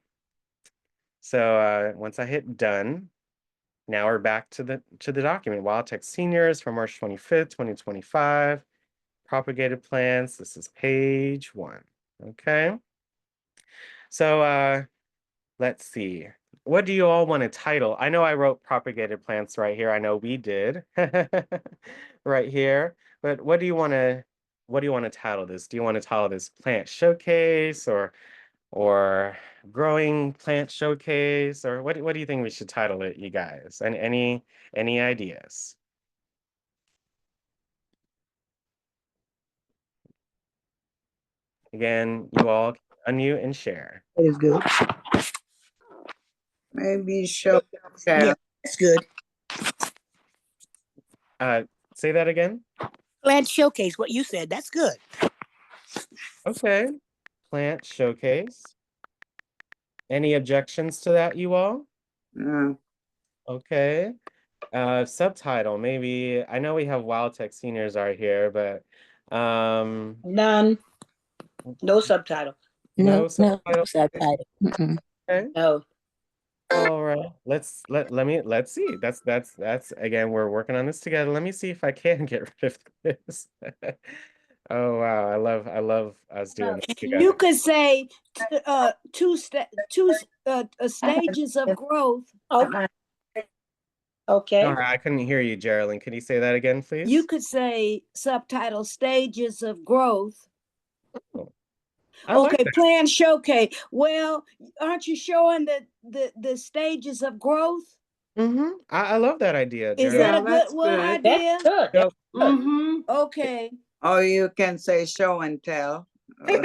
Speaker 1: So once I hit done, now we're back to the document. WildTech Seniors from March 25th, 2025. Propagated plants. This is page 1. Okay. So let's see. What do you all want to title? I know I wrote propagated plants right here. I know we did right here. But what do you want to title this? Do you want to title this plant showcase or growing plant showcase, or what do you think we should title it, you guys? And any ideas? Again, you all unmute and share.
Speaker 2: That is good.
Speaker 3: Maybe show
Speaker 2: Yeah, that's good.
Speaker 1: Say that again.
Speaker 2: Plant showcase, what you said. That's good.
Speaker 1: Okay. Plant showcase. Any objections to that, you all?
Speaker 3: No.
Speaker 1: Okay. Subtitle, maybe. I know we have Wild Tech seniors are here, but
Speaker 2: None. No subtitle.
Speaker 1: no
Speaker 3: No
Speaker 1: subtitle.
Speaker 3: subtitle. Mm-mm.
Speaker 1: Okay.
Speaker 2: No.
Speaker 1: All right. Let's see. That's again, we're working on this together. Let me see if I can get rid of this. Oh wow, I love us doing this
Speaker 4: You
Speaker 1: together.
Speaker 4: could say two stages of growth.
Speaker 2: Oh. Okay.
Speaker 1: Sorry, I couldn't hear you, Geraldine. Can you say that again, please?
Speaker 4: You could say subtitle stages of growth.
Speaker 1: I like
Speaker 4: Okay,
Speaker 1: that.
Speaker 4: plan showcase. Well, aren't you showing the stages of growth?
Speaker 1: I love that idea,
Speaker 4: Is
Speaker 1: Geraldine.
Speaker 4: that a good
Speaker 5: that's
Speaker 4: one
Speaker 5: good.
Speaker 4: idea?
Speaker 2: That's good. That's good.
Speaker 5: Mm-hmm.
Speaker 4: Okay.
Speaker 5: Or you can say show and tell.
Speaker 1: Um,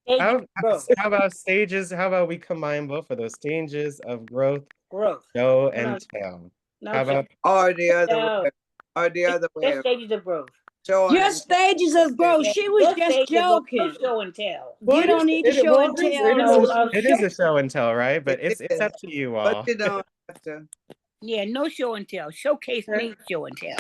Speaker 2: Stage
Speaker 1: how,
Speaker 2: of growth.
Speaker 1: how about stages? How about we combine both of those stages of growth,
Speaker 2: Growth.
Speaker 1: show
Speaker 2: No,
Speaker 1: and tell?
Speaker 2: no,
Speaker 1: How about
Speaker 5: Or the other
Speaker 2: no.
Speaker 5: way. Or the other way.
Speaker 2: Just stages of growth.
Speaker 5: Show
Speaker 4: Just stages of growth.
Speaker 2: Yeah,
Speaker 4: She was
Speaker 2: just
Speaker 4: just
Speaker 2: stages of growth. No
Speaker 4: joking.
Speaker 2: show and tell.
Speaker 4: You don't need to show and tell.
Speaker 2: No,
Speaker 1: it is a show and tell, right? But
Speaker 5: It
Speaker 1: it's
Speaker 5: is.
Speaker 1: up to you
Speaker 5: But
Speaker 1: all.
Speaker 5: you don't have to.
Speaker 2: Yeah, no show and tell. Showcase
Speaker 1: Okay.
Speaker 2: means show and tell.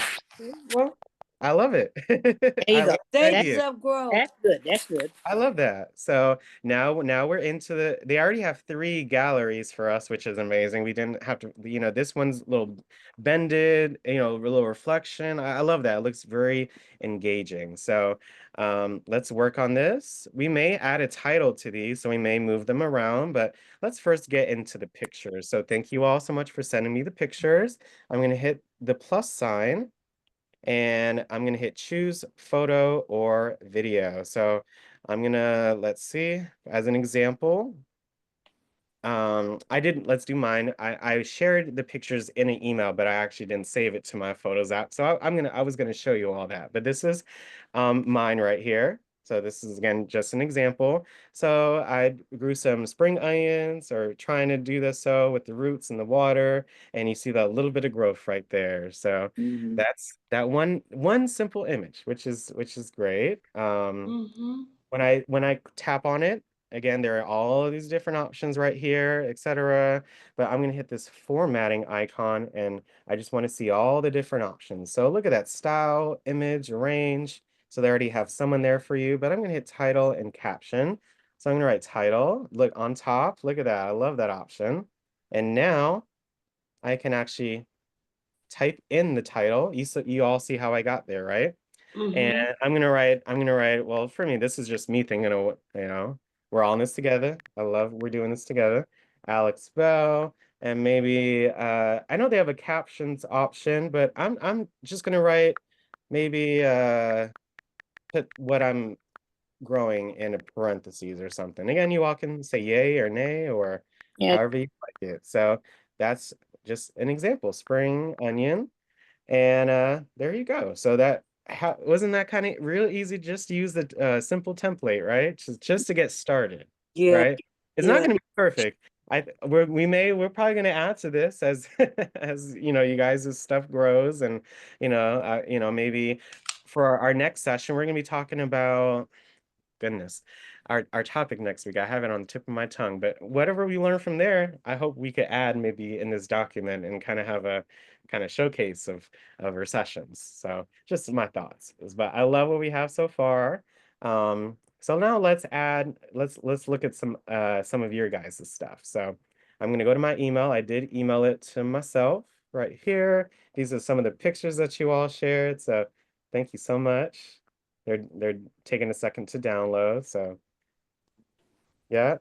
Speaker 1: Well, I love it.
Speaker 2: There
Speaker 1: I
Speaker 2: you go.
Speaker 1: love that
Speaker 4: Stages
Speaker 1: idea.
Speaker 4: of growth.
Speaker 2: That's good. That's good.
Speaker 1: I love that. So now we're into they already have 3 galleries for us, which is amazing. We didn't have to, this one's a little bended, a little reflection. I love that. It looks very engaging. So let's work on this. We may add a title to these, so we may move them around, but let's first get into the pictures. So thank you all so much for sending me the pictures. I'm going to hit the plus sign. And I'm going to hit choose photo or video. So I'm going to, let's see, as an example, let's do mine. I shared the pictures in an email, but I actually didn't save it to my Photos app. So I was going to show you all that, but this is mine right here. So this is, again, just an example. So I grew some spring onions, or trying to do this with the roots in the water, and you see that little bit of growth right there. So that's that one simple image, which is great. When I tap on it, again, there are all of these different options right here, etc. But I'm gonna hit this formatting icon, and I just want to see all the different options. So look at that: style, image, range. So they already have someone there for you, but I'm gonna hit title and caption. So I'm gonna write title. Look on top, look at that. I love that option. And now I can actually type in the title. You all see how I got there, right? And I'm gonna write, well, for me, this is just me thinking of we're all in this together. We're doing this together. Alex Bell, and maybe I know they have a captions option, but I'm just gonna write, maybe put what I'm growing in a parentheses or something. Again, you all can say yay or nay, or however you like it. So that's just an example: spring onion. And there you go. So wasn't that kind of real easy, just to use the simple template, right? Just to get started,
Speaker 4: Yeah.
Speaker 1: right? It's not
Speaker 4: Yeah.
Speaker 1: going to be perfect. We're probably going to add to this as as you guys' stuff grows, and maybe for our next session we're going to be talking about, goodness, our topic next week. I have it on the tip of my tongue, but whatever we learn from there, I hope we could add maybe in this document, and kind of have a kind of showcase of our sessions. So just my thoughts. But I love what we have so far. So now let's look at some of your guys' stuff. So I'm gonna go to my email. I did email it to myself right here. These are some of the pictures that you all shared. So thank you so much. They're taking a second to download. So yeah,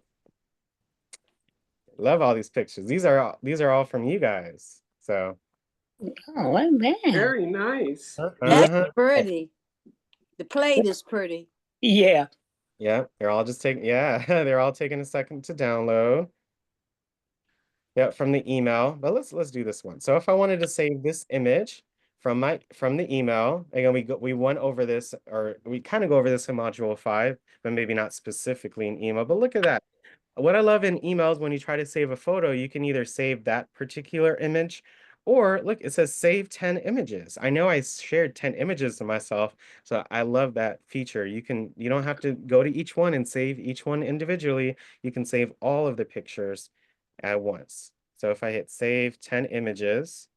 Speaker 1: love all these pictures. These are all from you guys. So
Speaker 2: Oh, man.
Speaker 5: Very nice.
Speaker 4: That's pretty. The plate is pretty.
Speaker 2: Yeah.
Speaker 1: Yeah, they're all they're all taking a second to download. Yeah, from the email. But let's do this one. So if I wanted to save this image from the email, again, we went over this, or we kind of go over this in module 5, but maybe not specifically in email. But look at that. What I love in emails, when you try to save a photo, you can either save that particular image, or look, it says save 10 images. I know I shared 10 images to myself, so I love that feature. You don't have to go to each one and save each one individually. You can save all of the pictures at once. So if I hit save 10 images,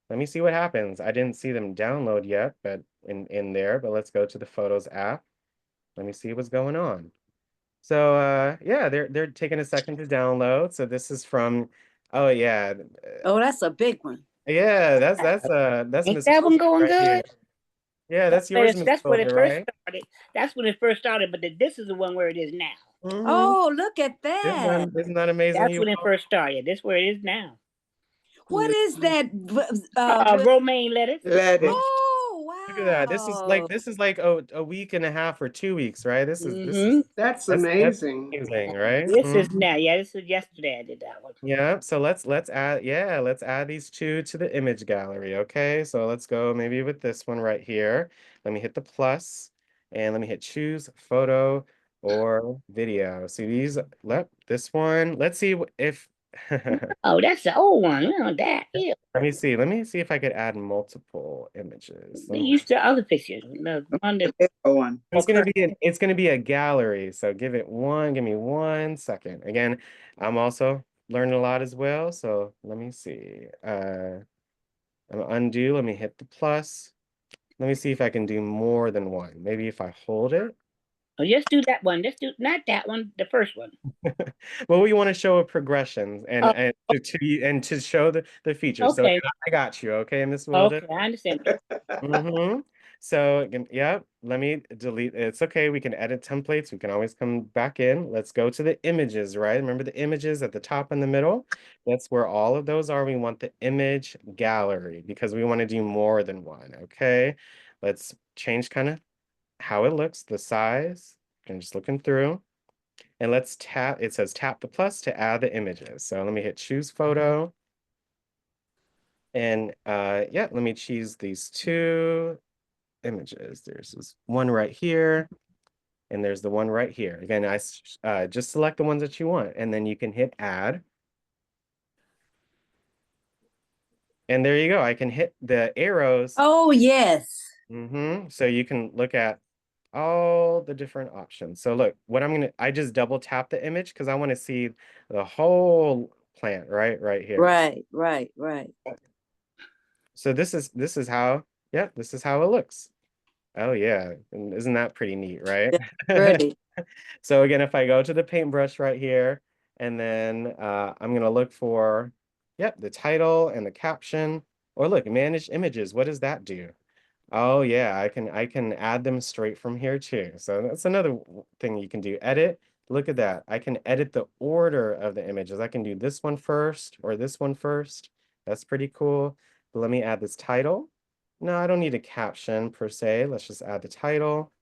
Speaker 1: let me see what happens. I didn't see them download yet, but in there, but let's go to the Photos app. Let me see what's going on. So yeah, they're taking a second to download. So this is from, oh yeah,
Speaker 4: Oh, that's a big one.
Speaker 1: yeah, that's
Speaker 2: Ain't
Speaker 1: Miss
Speaker 2: that one
Speaker 1: Wilder
Speaker 2: going
Speaker 1: right here.
Speaker 2: good?
Speaker 1: Yeah, that's yours, Miss
Speaker 2: That's when it
Speaker 1: Wilder,
Speaker 2: first
Speaker 1: right?
Speaker 2: started. That's when it first started, but this is the one where it is now.
Speaker 1: Mhm.
Speaker 4: Oh, look at that.
Speaker 1: Isn't that amazing?
Speaker 2: That's
Speaker 1: You
Speaker 2: when it
Speaker 1: all?
Speaker 2: first started. This where it is now.
Speaker 4: What is that?
Speaker 2: Romaine lettuce.
Speaker 5: Let it.
Speaker 4: Oh,
Speaker 1: Look at that. This
Speaker 4: wow.
Speaker 1: is like a week and a half or 2 weeks, right? This
Speaker 2: Mm-hmm.
Speaker 1: is
Speaker 5: That's
Speaker 1: that's
Speaker 5: amazing.
Speaker 1: amazing, right?
Speaker 2: This is
Speaker 1: Mhm.
Speaker 2: now. Yeah, this is yesterday. I did that one.
Speaker 1: Yeah, so let's add these two to the image gallery, okay? So let's go maybe with this one right here. Let me hit the plus and let me hit choose photo or video. See these, this one. Let's see if
Speaker 2: Oh, that's the old one. We on that. Yeah.
Speaker 1: let me see if I could add multiple images.
Speaker 2: They used to other pictures. The one that
Speaker 5: One.
Speaker 1: It's gonna be a gallery, so give me 1 second. Again, I'm also learning a lot as well, so let me see. I'm gonna undo, let me hit the plus. Let me see if I can do more than one. Maybe if I hold it.
Speaker 2: oh, just do that one. Just do not that one, the first one.
Speaker 1: Well, we want to show a progression
Speaker 2: Oh,
Speaker 1: and to show the feature. So
Speaker 2: okay.
Speaker 1: I got you, okay, Miss Wilder?
Speaker 2: Okay, I understand.
Speaker 1: Mm-hmm. So again, yeah, let me delete. It's okay. We can edit templates. We can always come back in. Let's go to the images, right? Remember the images at the top and the middle? That's where all of those are. We want the image gallery because we want to do more than one. Okay. Let's change kind of how it looks, the size. I'm just looking through. And let's tap, it says tap the plus to add the images. So let me hit choose photo. And yeah, let me choose these two images. There's this one right here, and there's the one right here. Again, I just select the ones that you want, and then you can hit add. And there you go. I can hit the arrows.
Speaker 4: Oh, yes.
Speaker 1: So you can look at all the different options. So look, I just double tap the image because I want to see the whole plant right here.
Speaker 4: Right.
Speaker 1: So this is how, yeah, this is how it looks. Oh yeah, and isn't that pretty neat, right?
Speaker 4: Pretty.
Speaker 1: So again, if I go to the paintbrush right here, and then I'm gonna look for, yep, the title and the caption, or look, manage images. What does that do? Oh yeah, I can add them straight from here too. So that's another thing you can do. Edit. Look at that. I can edit the order of the images. I can do this one first or this one first. That's pretty cool. But let me add this title. No, I don't need a caption per se. Let's just add the title.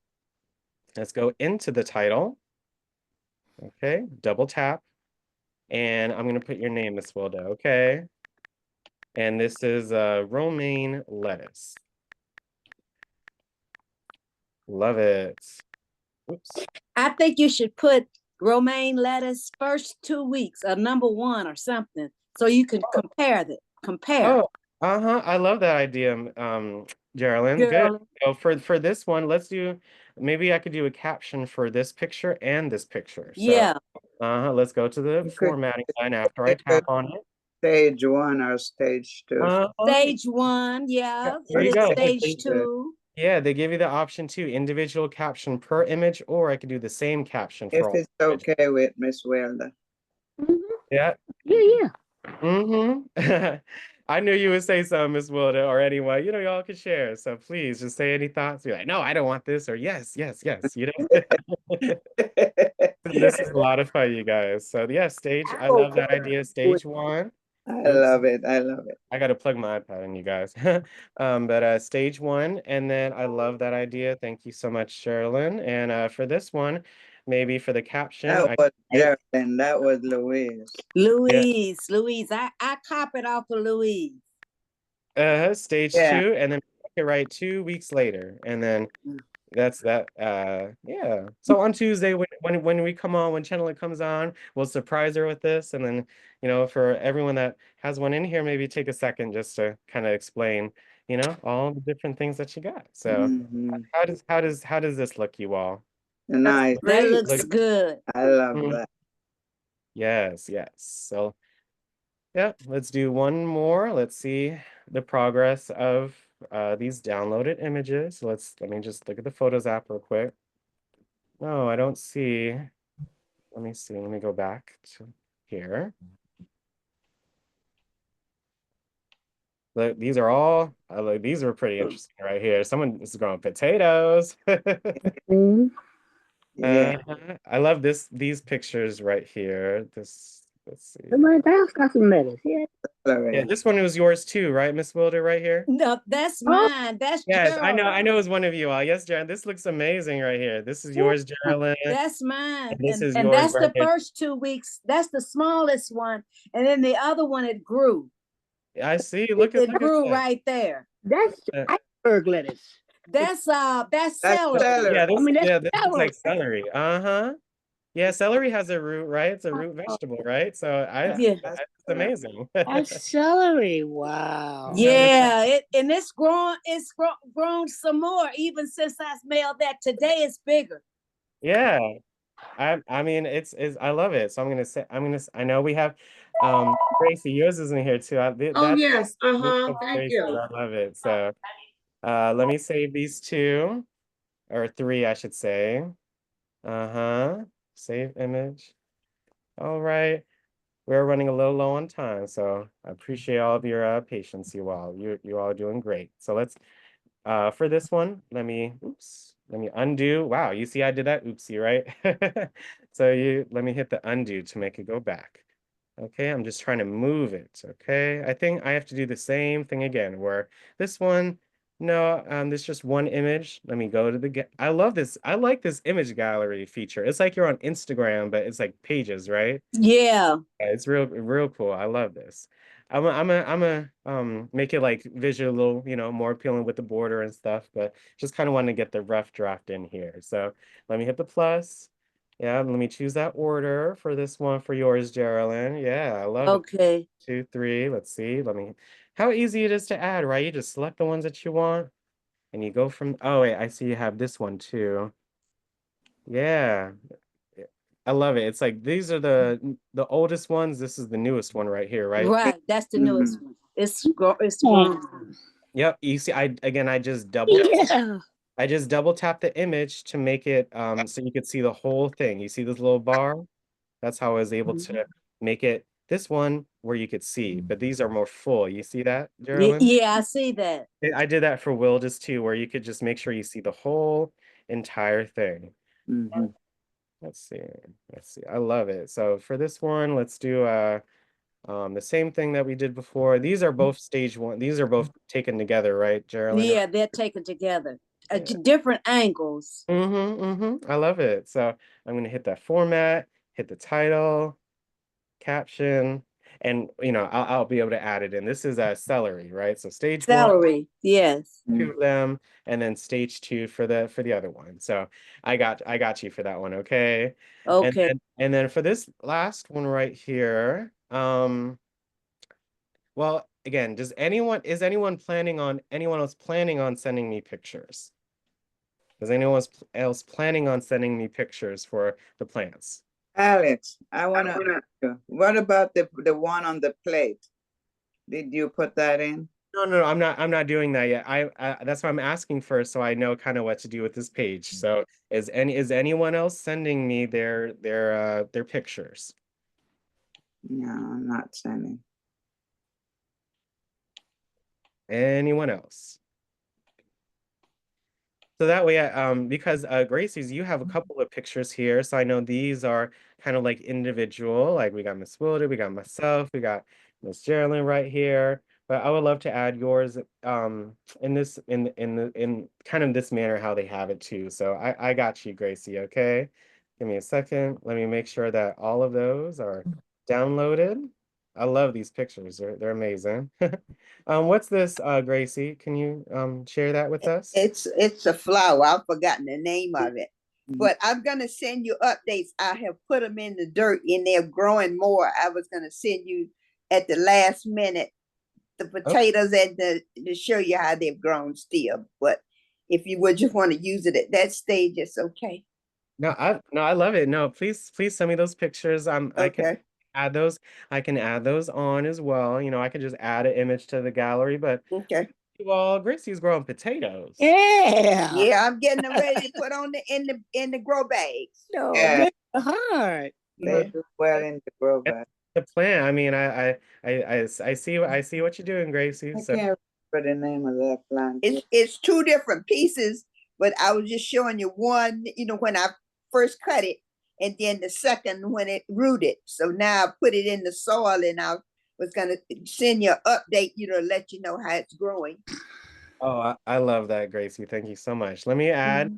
Speaker 1: Let's go into the title. Okay, double tap. And I'm gonna put your name, Miss Wilda, okay? And this is romaine lettuce. Love it. Oops.
Speaker 4: I think you should put romaine lettuce first 2 weeks, number one or something, so you can compare.
Speaker 1: Oh, I love that idea, Geraldine. Good.
Speaker 4: Girl.
Speaker 1: So for this one, let's do, maybe I could do a caption for this picture and this picture. So
Speaker 4: Yeah.
Speaker 1: let's go to the
Speaker 5: You could
Speaker 1: formatting line after I tap on it.
Speaker 5: stage 1 or stage 2.
Speaker 4: Stage one, yeah.
Speaker 1: There
Speaker 4: And
Speaker 1: you
Speaker 4: then
Speaker 1: go.
Speaker 4: stage two.
Speaker 1: Yeah, they give you the option too, individual caption per image, or I could do the same caption
Speaker 5: If
Speaker 1: for all
Speaker 5: it's
Speaker 1: images.
Speaker 5: okay with Miss Wilder.
Speaker 1: Yeah.
Speaker 2: Yeah.
Speaker 1: I knew you would say something, Miss Wilda, or anyone. Y'all can share. So please just say any thoughts. Be like, no, I don't want this, or yes. This is a lot of fun, you guys. So yeah, I love that idea. Stage one.
Speaker 5: I love it. I love it.
Speaker 1: I gotta plug my iPad in, you guys. But stage one, and then I love that idea. Thank you so much, Sherilyn. And for this one, maybe for the caption,
Speaker 5: That was Geraldine. That was Louise.
Speaker 4: Louise. I copied off of Louise.
Speaker 1: Stage
Speaker 5: Yeah.
Speaker 1: 2, and then make it right 2 weeks later, and then that's that. Yeah. So on Tuesday, when we come on, when Chandler comes on, we'll surprise her with this, and then for everyone that has one in here, maybe take a second just to kind of explain, all the different things that you got. So
Speaker 5: Mhm.
Speaker 1: how does this look, you all?
Speaker 5: Nice.
Speaker 4: That looks
Speaker 1: Look-
Speaker 4: good.
Speaker 5: I love
Speaker 1: Mhm.
Speaker 5: that.
Speaker 1: Yes. So Yeah, let's do one more. Let's see the progress of these downloaded images. So let me just look at the Photos app real quick. No, I don't see. Let me see. Let me go back to here. Look, these are all, these are pretty interesting right here. Someone is growing potatoes.
Speaker 2: Mhm.
Speaker 5: Yeah.
Speaker 1: I love these pictures right here. Let's see.
Speaker 2: Somebody else got some lettuce. Yeah.
Speaker 1: Yeah,
Speaker 5: Celery.
Speaker 1: this one was yours too, right, Miss Wilder, right here?
Speaker 4: No, that's
Speaker 2: Oh.
Speaker 4: mine. That's
Speaker 1: Yes, I know
Speaker 4: Gerald.
Speaker 1: it was one of you all. Yes, Geraldine, this looks amazing right here. This is yours, Geraldine.
Speaker 4: That's mine.
Speaker 1: And this is
Speaker 4: And
Speaker 1: yours
Speaker 4: that's
Speaker 1: right
Speaker 4: the
Speaker 1: here.
Speaker 4: first 2 weeks. That's the smallest one. And then the other one, it grew.
Speaker 1: I see. Look at
Speaker 4: It grew
Speaker 1: that.
Speaker 4: right there.
Speaker 2: That's iceberg lettuce.
Speaker 4: That's
Speaker 5: That's
Speaker 4: celery.
Speaker 5: celery.
Speaker 1: Yeah,
Speaker 2: I mean, that's
Speaker 1: this looks
Speaker 2: celery.
Speaker 1: like celery. Uh-huh. Yeah, celery has a root, right? It's a root vegetable, right? So
Speaker 4: Yeah.
Speaker 1: that's amazing.
Speaker 2: That's celery. Wow.
Speaker 4: Yeah, grown some more even since I smelled that. Today it's bigger.
Speaker 1: Yeah. I mean it's I love it. So I know we have Gracie, yours is in here too.
Speaker 3: Oh,
Speaker 1: That's
Speaker 3: yes. Uh-huh.
Speaker 1: of
Speaker 3: Thank
Speaker 1: Gracie's.
Speaker 3: you.
Speaker 1: I love it. So let me save these two or three, I should say. Uh-huh. Save image. All right. We're running a little low on time, so I appreciate all of your patience, you all. You all are doing great. So let's for this one, let me undo. Wow, you see I did that oopsie, right? So let me hit the undo to make it go back. Okay, I'm just trying to move it. Okay, I think I have to do the same thing again where this one, no, this is just one image. Let me go to I love this. I like this image gallery feature. It's like you're on Instagram, but it's like pages, right?
Speaker 4: Yeah.
Speaker 1: Yeah, it's real cool. I love this. I'm a make it like visual, more appealing with the border and stuff, but just kind of want to get the rough draft in here. So let me hit the plus. Yeah, let me choose that order for this one for yours, Geraldine. Yeah, I love it.
Speaker 4: Okay.
Speaker 1: 2, 3. Let's see. How easy it is to add, right? You just select the ones that you want and you go from, oh wait, I see you have this one too. Yeah. I love it. It's like these are the oldest ones. This is the newest one right here, right?
Speaker 4: Right. That's the newest
Speaker 5: Mhm.
Speaker 4: one. It's grown.
Speaker 1: Yep. You see, I just
Speaker 2: Yeah.
Speaker 1: double tap the image to make it so you could see the whole thing. You see this little bar? That's how I was able to make it this one where you could see, but these are more full. You see that, Geraldine?
Speaker 4: Yeah, I see that.
Speaker 1: I did that for Wildest too, where you could just make sure you see the whole entire thing.
Speaker 5: Mhm.
Speaker 1: Let's see. I love it. So for this one, let's do the same thing that we did before. These are both stage one. These are both taken together, right, Geraldine?
Speaker 4: Yeah, they're taken together.
Speaker 1: Yeah.
Speaker 4: Different angles.
Speaker 1: I love it. So I'm gonna hit that format, hit the title, caption, and I'll be able to add it in. This is a celery, right? So stage one,
Speaker 4: Celery. Yes.
Speaker 1: two of them, and then stage two for the other one. So I got you for that one, okay?
Speaker 4: Okay.
Speaker 1: And then for this last one right here, well, again, is anyone else planning on sending me pictures? Is anyone else planning on sending me pictures for the plants?
Speaker 5: Alex, I wanna ask you, what about the one on the plate? Did you put that in?
Speaker 1: No, I'm not doing that yet. That's why I'm asking first, so I know kind of what to do with this page. So is anyone else sending me their pictures?
Speaker 5: No, I'm not sending.
Speaker 1: Anyone else? So that way, because Gracie's, you have a couple of pictures here, so I know these are kind of like individual. Like we got Miss Wilder, we got myself, we got Miss Geraldine right here. But I would love to add yours in this in kind of this manner how they have it too. So I got you, Gracie. Okay, give me a second. Let me make sure that all of those are downloaded. I love these pictures. They're amazing. What's this, Gracie? Can you share that with us?
Speaker 6: It's a flower. I've forgotten the name of it. But I'm gonna send you updates. I have put them in the dirt and they're growing more. I was gonna send you at the last minute the potatoes and to show you how they've grown still. But if you would just want to use it at that stage, it's okay.
Speaker 1: No, I love it. No, please send me those pictures. I
Speaker 6: Okay.
Speaker 1: add those. I can add those on as well. You know, I can just add an image to the gallery, but
Speaker 6: Okay.
Speaker 1: well, Gracie's growing potatoes.
Speaker 2: Yeah.
Speaker 6: Yeah, I'm getting them ready to put on in the grow bags.
Speaker 2: No,
Speaker 5: Yeah.
Speaker 2: hard.
Speaker 5: They do well in the grow bag.
Speaker 1: The plan. I mean, I see what you're doing, Gracie.
Speaker 5: I
Speaker 1: So
Speaker 5: can't remember the name of that plant.
Speaker 6: It's two different pieces, but I was just showing you one, when I first cut it, and then the second when it rooted. So now I put it in the soil, and I was gonna send you an update, let you know how it's growing.
Speaker 1: oh, I love that, Gracie. Thank you so much. Let me add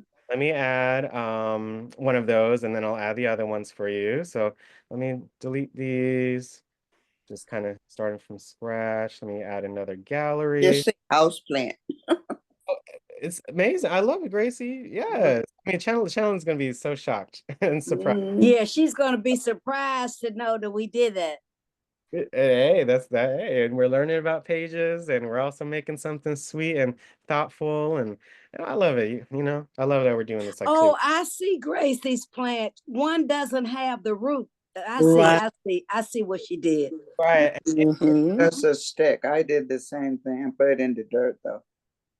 Speaker 1: one of those, and then I'll add the other ones for you. So let me delete these. Just kind of starting from scratch. Let me add another gallery.
Speaker 6: Just house plant.
Speaker 1: It's amazing. I love it, Gracie. Yes. I mean, channel is gonna be so shocked and surprised.
Speaker 4: Yeah, she's gonna be surprised to know that we did that.
Speaker 1: Hey, that's that. Hey, and we're learning about pages, and we're also making something sweet and thoughtful, and I love it. You know, I love that we're doing this activity.
Speaker 4: Oh, I see Gracie's plant. One doesn't have the root.
Speaker 2: Right.
Speaker 4: I see what she did.
Speaker 1: Right.
Speaker 2: Mhm.
Speaker 5: That's a stick. I did the same thing and put it in the dirt though.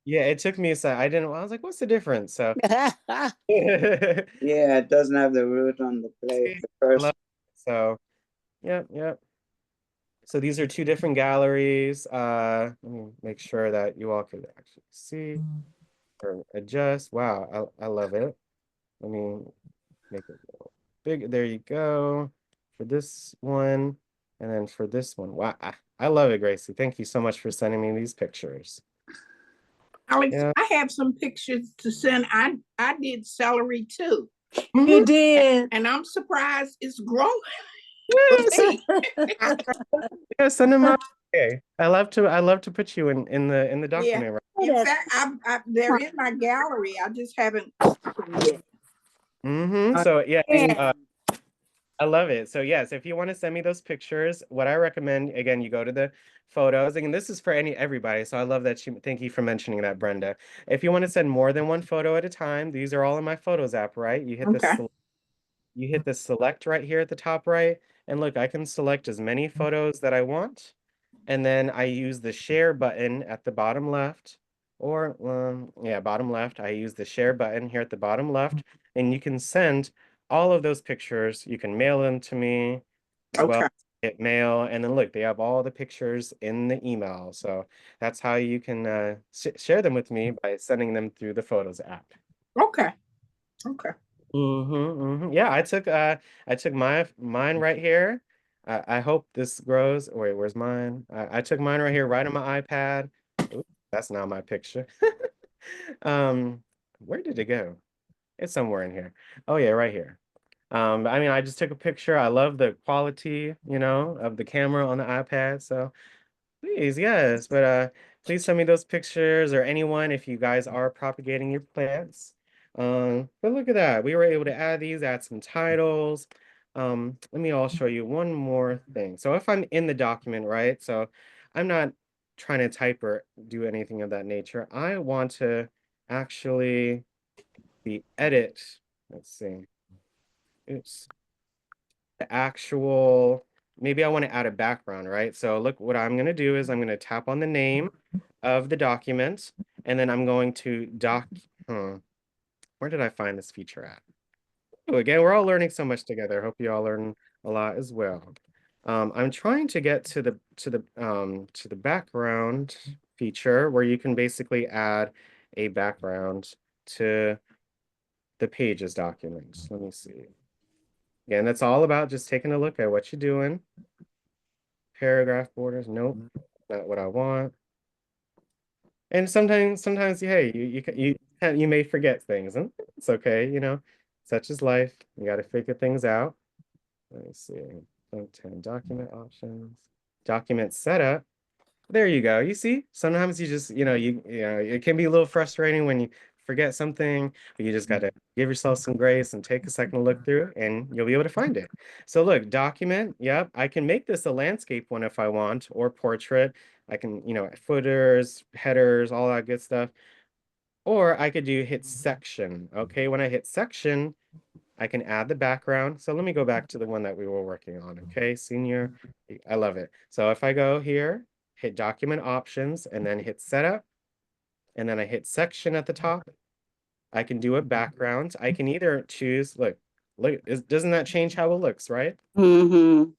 Speaker 1: Yeah, it took me a sec. I was like, what's the difference? So
Speaker 5: Yeah, it doesn't have the root on the plate. The
Speaker 1: I
Speaker 5: first
Speaker 1: love it. So, yep. So these are two different galleries. Let me make sure that you all could actually see or adjust. Wow, I love it. Let me make it a little big. There you go. For this one, and then for this one. Wow, I love it, Gracie. Thank you so much for sending me these pictures.
Speaker 3: Alex,
Speaker 1: Yeah.
Speaker 3: I have some pictures to send. I did celery too,
Speaker 4: You did.
Speaker 3: and I'm surprised it's growing.
Speaker 1: Yeah, send them out. Okay. I love to put you in the
Speaker 3: Yeah.
Speaker 1: document.
Speaker 3: In fact, they're in my gallery. I just haven't posted them yet.
Speaker 1: Mm-hmm. So yeah,
Speaker 2: Yeah.
Speaker 1: I love it. So yes, if you want to send me those pictures, what I recommend, again, you go to the photos. Again, this is for everybody. So I love that thank you for mentioning that, Brenda. If you want to send more than one photo at a time, these are all in my Photos app, right?
Speaker 3: Okay.
Speaker 1: You hit the select right here at the top right. And look, I can select as many photos that I want. And then I use the share button at the bottom left, or yeah, bottom left. I use the share button here at the bottom left, and you can send all of those pictures. You can mail them to me as well.
Speaker 3: Okay.
Speaker 1: Get mail, and then look, they have all the pictures in the email. So that's how you can share them with me by sending them through the Photos app.
Speaker 3: Okay. Okay.
Speaker 1: Yeah, I took mine right here. I hope this grows. Wait, where's mine? I took mine right here, right on my iPad. Oops, that's not my picture. Where did it go? It's somewhere in here. Oh yeah, right here. I mean, I just took a picture. I love the quality, of the camera on the iPad. So please, yes, but please send me those pictures, or anyone if you guys are propagating your plants. But look at that. We were able to add some titles. Let me all show you one more thing. So if I'm in the document, right? So I'm not trying to type or do anything of that nature. I want to actually edit. Let's see. Oops. The actual, maybe I want to add a background, right? So look, what I'm going to do is I'm going to tap on the name of the document, and then I'm going to where did I find this feature at? Oh, again, we're all learning so much together. Hope you all learn a lot as well. I'm trying to get to the background feature, where you can basically add a background to the Pages document. Let me see. Again, that's all about just taking a look at what you're doing. Paragraph borders, nope, not what I want. And sometimes, hey, you may forget things, and it's okay, such is life. You got to figure things out. Let me see. Content document options, document setup. There you go. You see, sometimes you just, it can be a little frustrating when you forget something, but you just got to give yourself some grace and take a second to look through, and you'll be able to find it. So look, document. Yep, I can make this a landscape one if I want, or portrait. I can, footers, headers, all that good stuff. Or I could hit section. Okay, when I hit section, I can add the background. So let me go back to the one that we were working on. Okay, senior, I love it. So if I go here, hit document options and then hit setup, and then I hit section at the top, I can do a background. I can either choose, look, doesn't that change how it looks, right?
Speaker 4: Mm-hmm.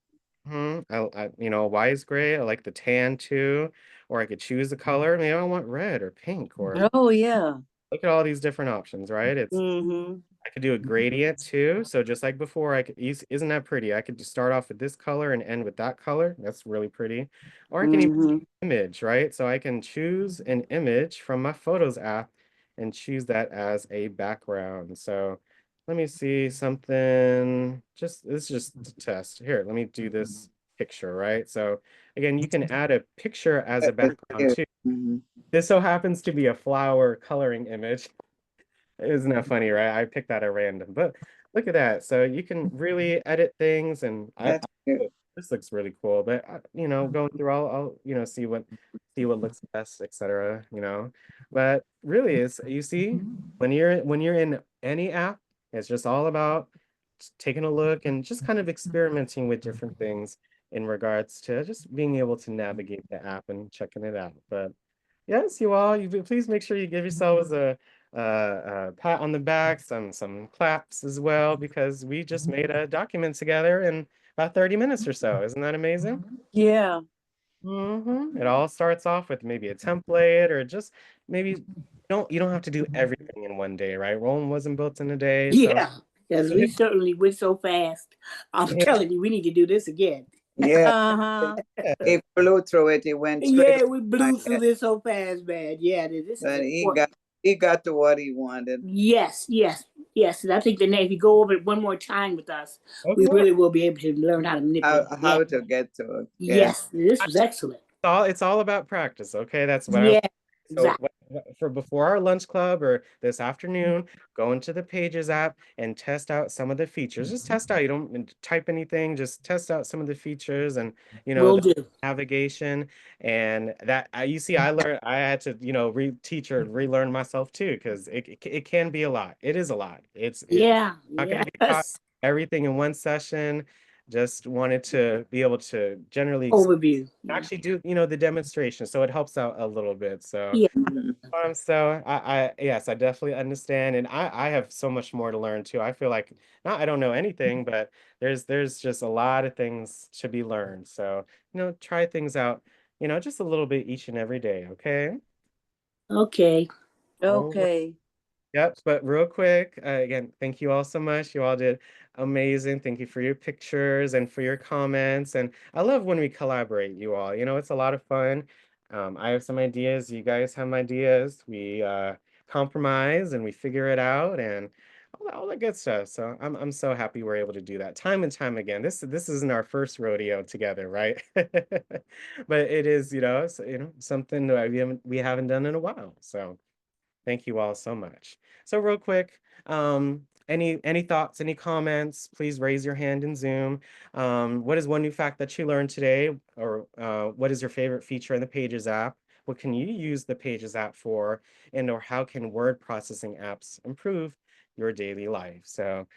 Speaker 1: You know, wise gray. I like the tan too, or I could choose a color. Maybe I want red or pink, or
Speaker 4: Oh, yeah.
Speaker 1: look at all these different options, right?
Speaker 4: Mm-hmm.
Speaker 1: I could do a gradient too. So just like before, I could use, isn't that pretty? I could just start off with this color and end with that color. That's really pretty. Or I can even
Speaker 4: Mm-hmm.
Speaker 1: image, right? So I can choose an image from my Photos app and choose that as a background. So let me see something. This is just a test. Here, let me do this picture, right? So again, you can add a picture as a background
Speaker 5: Yeah.
Speaker 1: too.
Speaker 5: Mhm.
Speaker 1: This so happens to be a flower coloring image. Isn't that funny, right? I picked that at random, but look at that. So you can really edit things, and
Speaker 5: That's good.
Speaker 1: this looks really cool. But you know, going through, I'll you know see what looks best, etc. You know, but really, is you see when you're in any app, it's just all about taking a look and just kind of experimenting with different things in regards to just being able to navigate the app and checking it out. But yes, you all, please make sure you give yourselves a pat on the back, some claps as well, because we just made a document together in about 30 minutes or so. Isn't that amazing?
Speaker 4: Yeah.
Speaker 1: It all starts off with maybe a template or just maybe you don't have to do everything in one day, right? Rome wasn't built in a day, so
Speaker 2: Yeah, because we certainly went so fast. I'm
Speaker 1: yeah,
Speaker 2: telling you, we need to do this again.
Speaker 5: Yeah,
Speaker 4: Uh-huh.
Speaker 5: he flew through it. He went straight
Speaker 2: Yeah,
Speaker 5: to
Speaker 2: we
Speaker 5: my
Speaker 2: blew through
Speaker 5: head,
Speaker 2: this so fast, man. Yeah, this is
Speaker 5: and
Speaker 2: important.
Speaker 5: he got to what he wanted.
Speaker 2: Yes, yes, yes. And I think the next, if you go over it one more time with us,
Speaker 1: of
Speaker 2: we
Speaker 1: course.
Speaker 2: really will be able to learn how to manipulate. Yeah.
Speaker 5: How to get to it. Yeah.
Speaker 2: Yes, this was excellent.
Speaker 1: It's all about practice, okay? That's what I
Speaker 2: Yeah,
Speaker 1: so
Speaker 2: exactly.
Speaker 1: for before our lunch club or this afternoon, go into the Pages app and test out some of the features. Just test out. You don't type anything, just test out some of the features and you know
Speaker 2: Will
Speaker 1: the
Speaker 2: do.
Speaker 1: navigation and that you see I had to, you know, reteach or relearn myself too because it can be a lot. It is a lot. It's
Speaker 2: Yeah,
Speaker 1: not going to be taught
Speaker 2: yes.
Speaker 1: everything in one session. Just wanted to be able to generally
Speaker 2: Overview. Yeah.
Speaker 1: actually do, you know, the demonstration. So it helps out a little bit. So
Speaker 2: Yeah.
Speaker 5: Mhm.
Speaker 1: so yes, I definitely understand. And I have so much more to learn too. I feel like not I don't know anything, but there's just a lot of things to be learned. So, you know, try things out, you know, just a little bit each and every day, okay?
Speaker 2: Okay.
Speaker 1: All right.
Speaker 4: Okay.
Speaker 1: Yep, but real quick, again, thank you all so much. You all did amazing. Thank you for your pictures and for your comments. And I love when we collaborate, you all. You know, it's a lot of fun. I have some ideas. You guys have ideas. We compromise and we figure it out and all that good stuff. So I'm so happy we're able to do that time and time again. This isn't our first rodeo together, right? But it is, you know, you know, something that we haven't done in a while. So. Thank you all so much. So real quick, any thoughts, any comments, please raise your hand in Zoom. What is one new fact that you learned today? Or what is your favorite feature in the Pages app? What can you use the Pages app for? And or how can word processing apps improve your daily life? So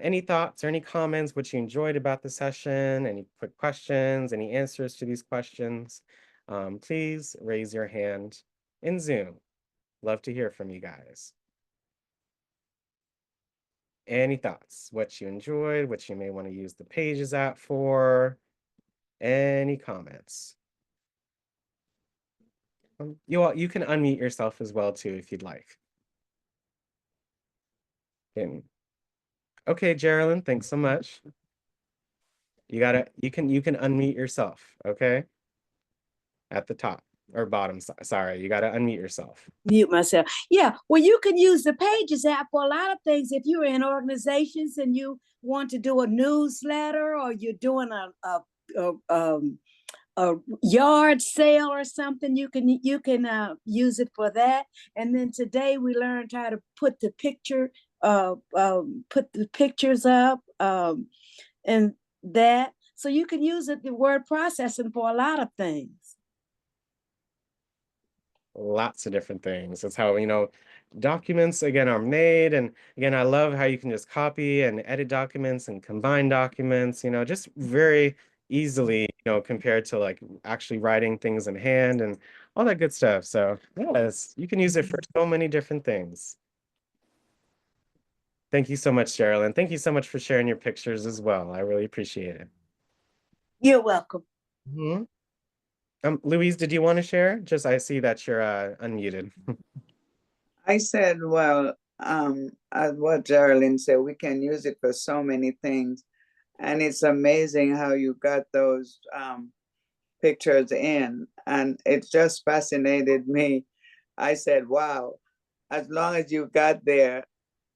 Speaker 1: any thoughts or any comments, what you enjoyed about the session, any quick questions, any answers to these questions, please raise your hand in Zoom. Love to hear from you guys. Any thoughts? What you enjoyed, what you may want to use the Pages app for? Any comments? You can unmute yourself as well too if you'd like. Okay, Geraldine, thanks so much. You can unmute yourself, okay? At the top or bottom, sorry, you gotta unmute yourself.
Speaker 4: Mute myself. Yeah. Well, you can use the Pages app for a lot of things. If you're in organizations and you want to do a newsletter or you're doing a yard sale or something, you can use it for that. And then today we learned how to put the pictures up and that. So you can use it the word processing for a lot of things.
Speaker 1: lots of different things. That's how, documents again are made. And again, I love how you can just copy and edit documents and combine documents, just very easily, compared to like actually writing things in hand and all that good stuff. So yes, you can use it for so many different things. Thank you so much, Sherilyn. Thank you so much for sharing your pictures as well. I really appreciate it.
Speaker 6: You're welcome.
Speaker 1: Mhm. Louise, did you want to share? Just I see that you're unmuted.
Speaker 5: I said, well, as what Geraldine said, we can use it for so many things. And it's amazing how you got those pictures in. And it just fascinated me. I said, wow, as long as you got there,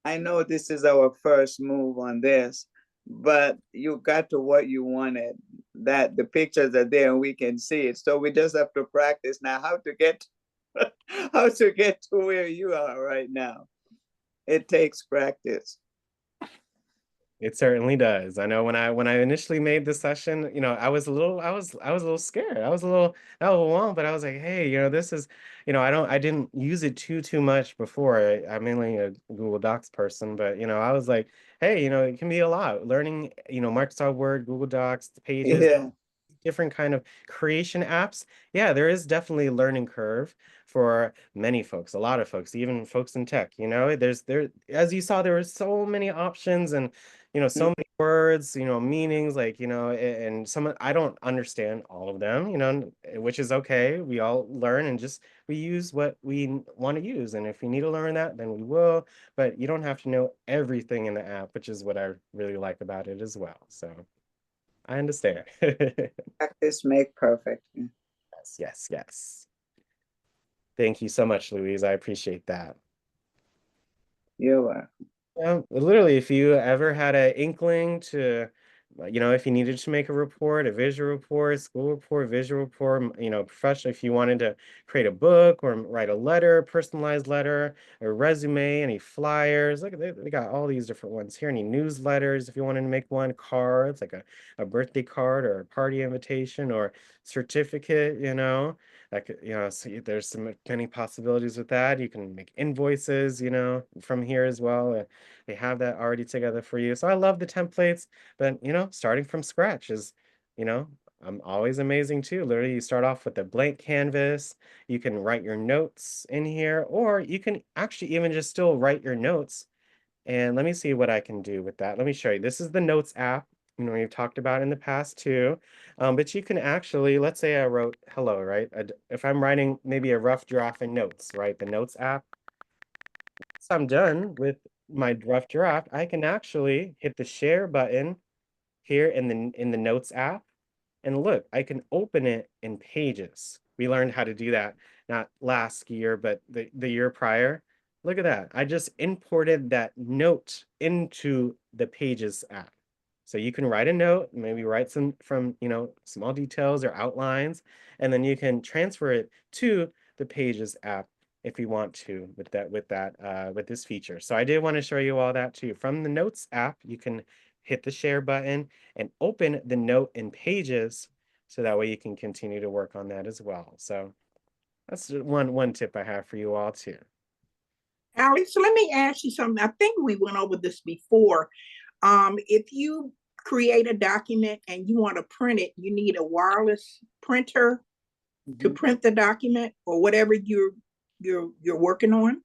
Speaker 5: I know this is our first move on this, but you got to what you wanted, that the pictures are there and we can see it. So we just have to practice now how to get how to get to where you are right now. It takes practice.
Speaker 1: It certainly does. I know when I initially made the session, I was a little scared. I was a little overwhelmed, but I was like, hey, this is, I didn't use it too much before. I'm mainly a Google Docs person, but I was like, hey, it can be a lot. Learning, Microsoft Word, Google Docs, the Pages,
Speaker 5: Yeah.
Speaker 1: different kind of creation apps. Yeah, there is definitely a learning curve for many folks, a lot of folks, even folks in tech. As you saw, there were so many options and so many words, meanings, like, and some I don't understand all of them, which is okay. We all learn and just we use what we want to use. And if we need to learn that, then we will. But you don't have to know everything in the app, which is what I really like about it as well. So I understand.
Speaker 5: Practice make perfect.
Speaker 1: Yes, yes, yes. Thank you so much, Louise. I appreciate that.
Speaker 5: You're welcome.
Speaker 1: Literally, if you ever had an inkling to, if you needed to make a report, a visual report, school report, visual report, professional, if you wanted to create a book or write a letter, personalized letter, a resume, any flyers, look, they got all these different ones here, any newsletters, if you wanted to make one, cards, like a birthday card or a party invitation or certificate, so there's some many possibilities with that. You can make invoices, from here as well. They have that already together for you. So I love the templates, but starting from scratch is, always amazing too. Literally, you start off with a blank canvas. You can write your notes in here, or you can actually even just still write your notes. And let me see what I can do with that. Let me show you. This is the Notes app. We've talked about in the past too. But you can actually, let's say I wrote hello, right? If I'm writing maybe a rough draft in Notes, right? The Notes app. Once I'm done with my rough draft, I can actually hit the share button here in the Notes app. And look, I can open it in Pages. We learned how to do that not last year, but the year prior. Look at that. I just imported that note into the Pages app. So you can write a note, maybe write some from, small details or outlines, and then you can transfer it to the Pages app if you want to with this feature. So I did want to show you all that too. From the Notes app, you can hit the share button and open the note in Pages so that way you can continue to work on that as well. So that's one tip I have for you all too.
Speaker 3: Alex, let me ask you something. I think we went over this before. If you create a document and you want to print it, you need a wireless printer to print the document or whatever you're working on.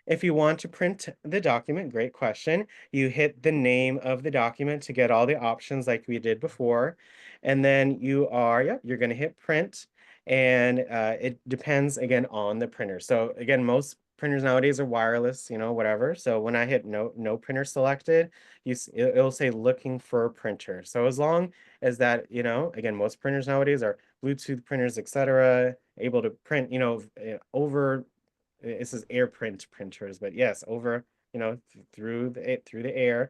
Speaker 1: If you want to print the document, great question. You hit the name of the document to get all the options like we did before. And then you're going to hit print. And it depends again on the printer. So again, most printers nowadays are wireless, whatever. So when I hit no printer selected, it'll say looking for a printer. So as long as that, again, most printers nowadays are Bluetooth printers, etc., able to print, over it says AirPrint printers, but yes, over, through the air.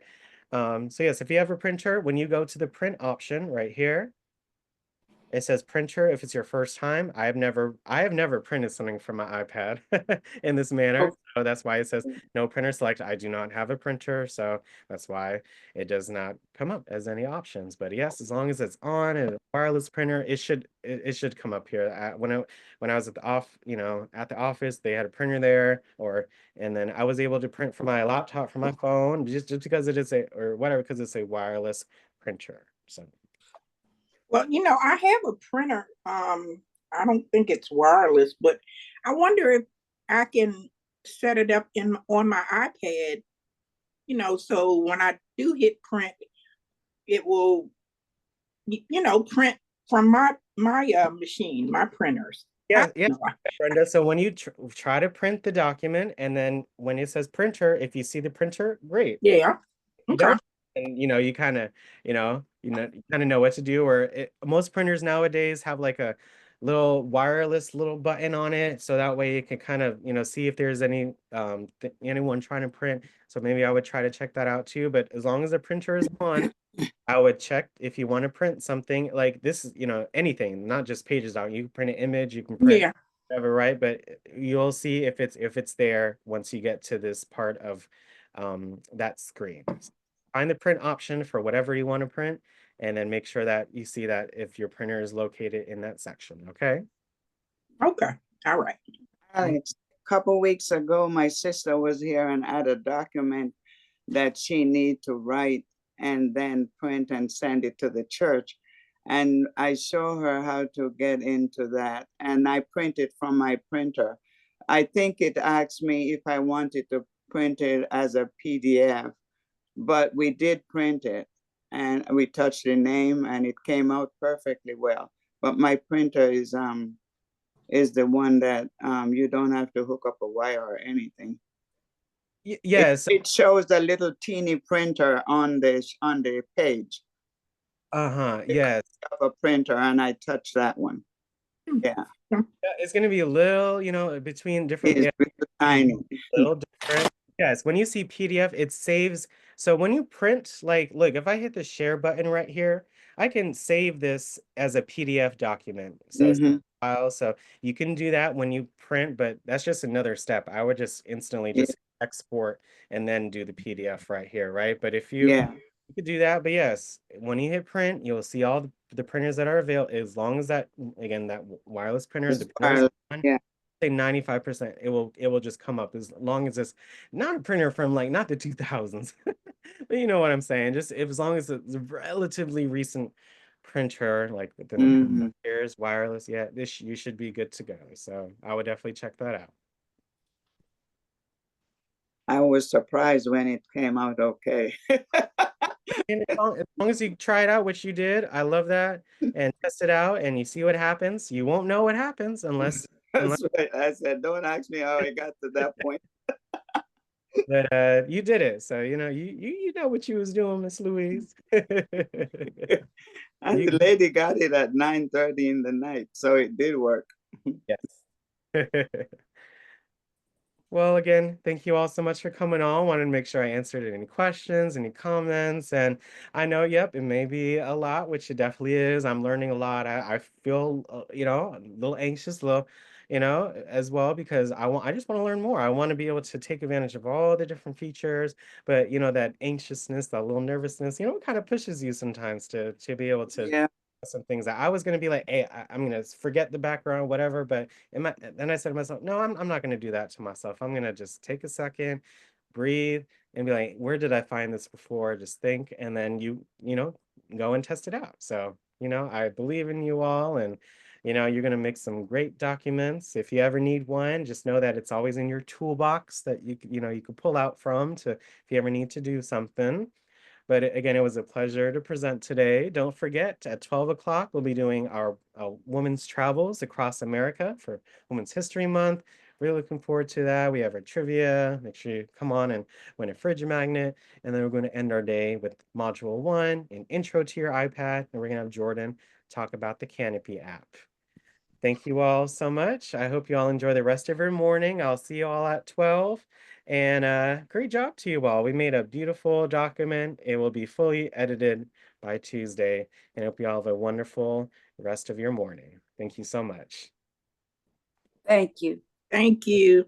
Speaker 1: So yes, if you have a printer, when you go to the print option right here, it says printer if it's your first time. I have never printed something from my iPad in this manner.
Speaker 3: Oh.
Speaker 1: So that's why it says no printer select. I do not have a printer, so that's why it does not come up as any options. But yes, as long as it's on and a wireless printer, it should come up here. When I was at at the office, they had a printer there, and then I was able to print from my laptop from my phone just because it is or whatever, because it's a wireless printer. So
Speaker 3: Well, I have a printer. I don't think it's wireless, but I wonder if I can set it up on my iPad, so when I do hit print, it will, print from my machine, my printers.
Speaker 1: yeah, yeah,
Speaker 3: No,
Speaker 1: Brenda. So when you try to print the document, and then when it says printer, if you see the printer, great.
Speaker 3: yeah.
Speaker 1: You
Speaker 3: Okay.
Speaker 1: don't, and you kind of, you kind of know what to do. Or most printers nowadays have like a little wireless little button on it, so that way you can kind of, see if there's anyone trying to print. So maybe I would try to check that out too. But as long as the printer is on, I would check if you want to print something like this, anything, not just pages out. You can print an image, you can print
Speaker 3: Yeah.
Speaker 1: whatever, right? But you'll see if it's there once you get to this part of that screen. Find the print option for whatever you want to print, and then make sure that you see that if your printer is located in that section, okay?
Speaker 3: Okay. All right.
Speaker 5: Alex, a couple weeks ago, my sister was here and had a document that she need to write and then print and send it to the church. And I show her how to get into that, and I print it from my printer. I think it asked me if I wanted to print it as a PDF, but we did print it, and we touched the name and it came out perfectly well. But my printer is the one that you don't have to hook up a wire or anything.
Speaker 1: Yes.
Speaker 5: It shows the little teeny printer on the page
Speaker 1: Yes.
Speaker 5: of a printer, and I touch that one. Yeah,
Speaker 1: Yeah, it's going to be a little, between different,
Speaker 5: it's really tiny.
Speaker 1: little different. Yes, when you see PDF, it saves. So when you print, like, look, if I hit the share button right here, I can save this as a PDF document. So it's a file. So you can do that when you print, but that's just another step. I would just instantly just export and then do the PDF right here, right? But if you could do that, but yes, when you hit print, you'll see all the printers that are available. As long as that, again, that wireless printer, the printer is on, say 95%, it will just come up as long as it's not a printer from like not the 2000s, but you know what I'm saying. Just as long as it's a relatively recent printer, like within a years, wireless, yeah, you should be good to go. So I would definitely check that out.
Speaker 5: I was surprised when it came out okay.
Speaker 1: And as long as you try it out, which you did, I love that, and test it out, and you see what happens. You won't know what happens unless
Speaker 5: That's what I said. Don't ask me how I got to that point.
Speaker 1: But you did it, so you know what you was doing, Miss Louise.
Speaker 5: And the lady got it at 9:30 in the night, so it did work.
Speaker 1: Yes. Well, again, thank you all so much for coming on. Wanted to make sure I answered any questions, any comments, and I know, yep, it may be a lot, which it definitely is. I'm learning a lot. I feel, a little anxious, a little, as well, because I just want to learn more. I want to be able to take advantage of all the different features, but that anxiousness, that little nervousness, it kind of pushes you sometimes to be able to some things that I was going to be like, hey, I'm going to forget the background, whatever. But then I said to myself, no, I'm not going to do that to myself. I'm going to just take a second, breathe, and be like, where did I find this before? Just think, and then go and test it out. So, I believe in you all, and you're going to make some great documents. If you ever need one, just know that it's always in your toolbox that you can pull out from if you ever need to do something. But again, it was a pleasure to present today. Don't forget, at 12 o'clock, we'll be doing our women's travels across America for Women's History Month. Really looking forward to that. We have our trivia. Make sure you come on and win a fridge magnet. And then we're going to end our day with Module 1, an intro to your iPad. And we're going to have Jordan talk about the Canopy app. Thank you all so much. I hope you all enjoy the rest of your morning. I'll see you all at 12. And great job to you all. We made a beautiful document. It will be fully edited by Tuesday. And I hope you all have a wonderful rest of your morning. Thank you so much.
Speaker 4: Thank you.
Speaker 3: Thank you.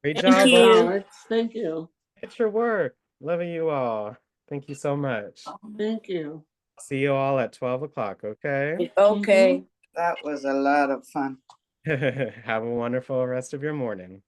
Speaker 1: Great
Speaker 2: Thank
Speaker 1: job.
Speaker 2: you.
Speaker 7: Alex, thank you.
Speaker 1: It's your work. Loving you all. Thank you so much.
Speaker 7: Thank you.
Speaker 1: See you all at 12 o'clock, okay?
Speaker 4: Okay.
Speaker 5: That was a lot of fun.
Speaker 1: Have a wonderful rest of your morning.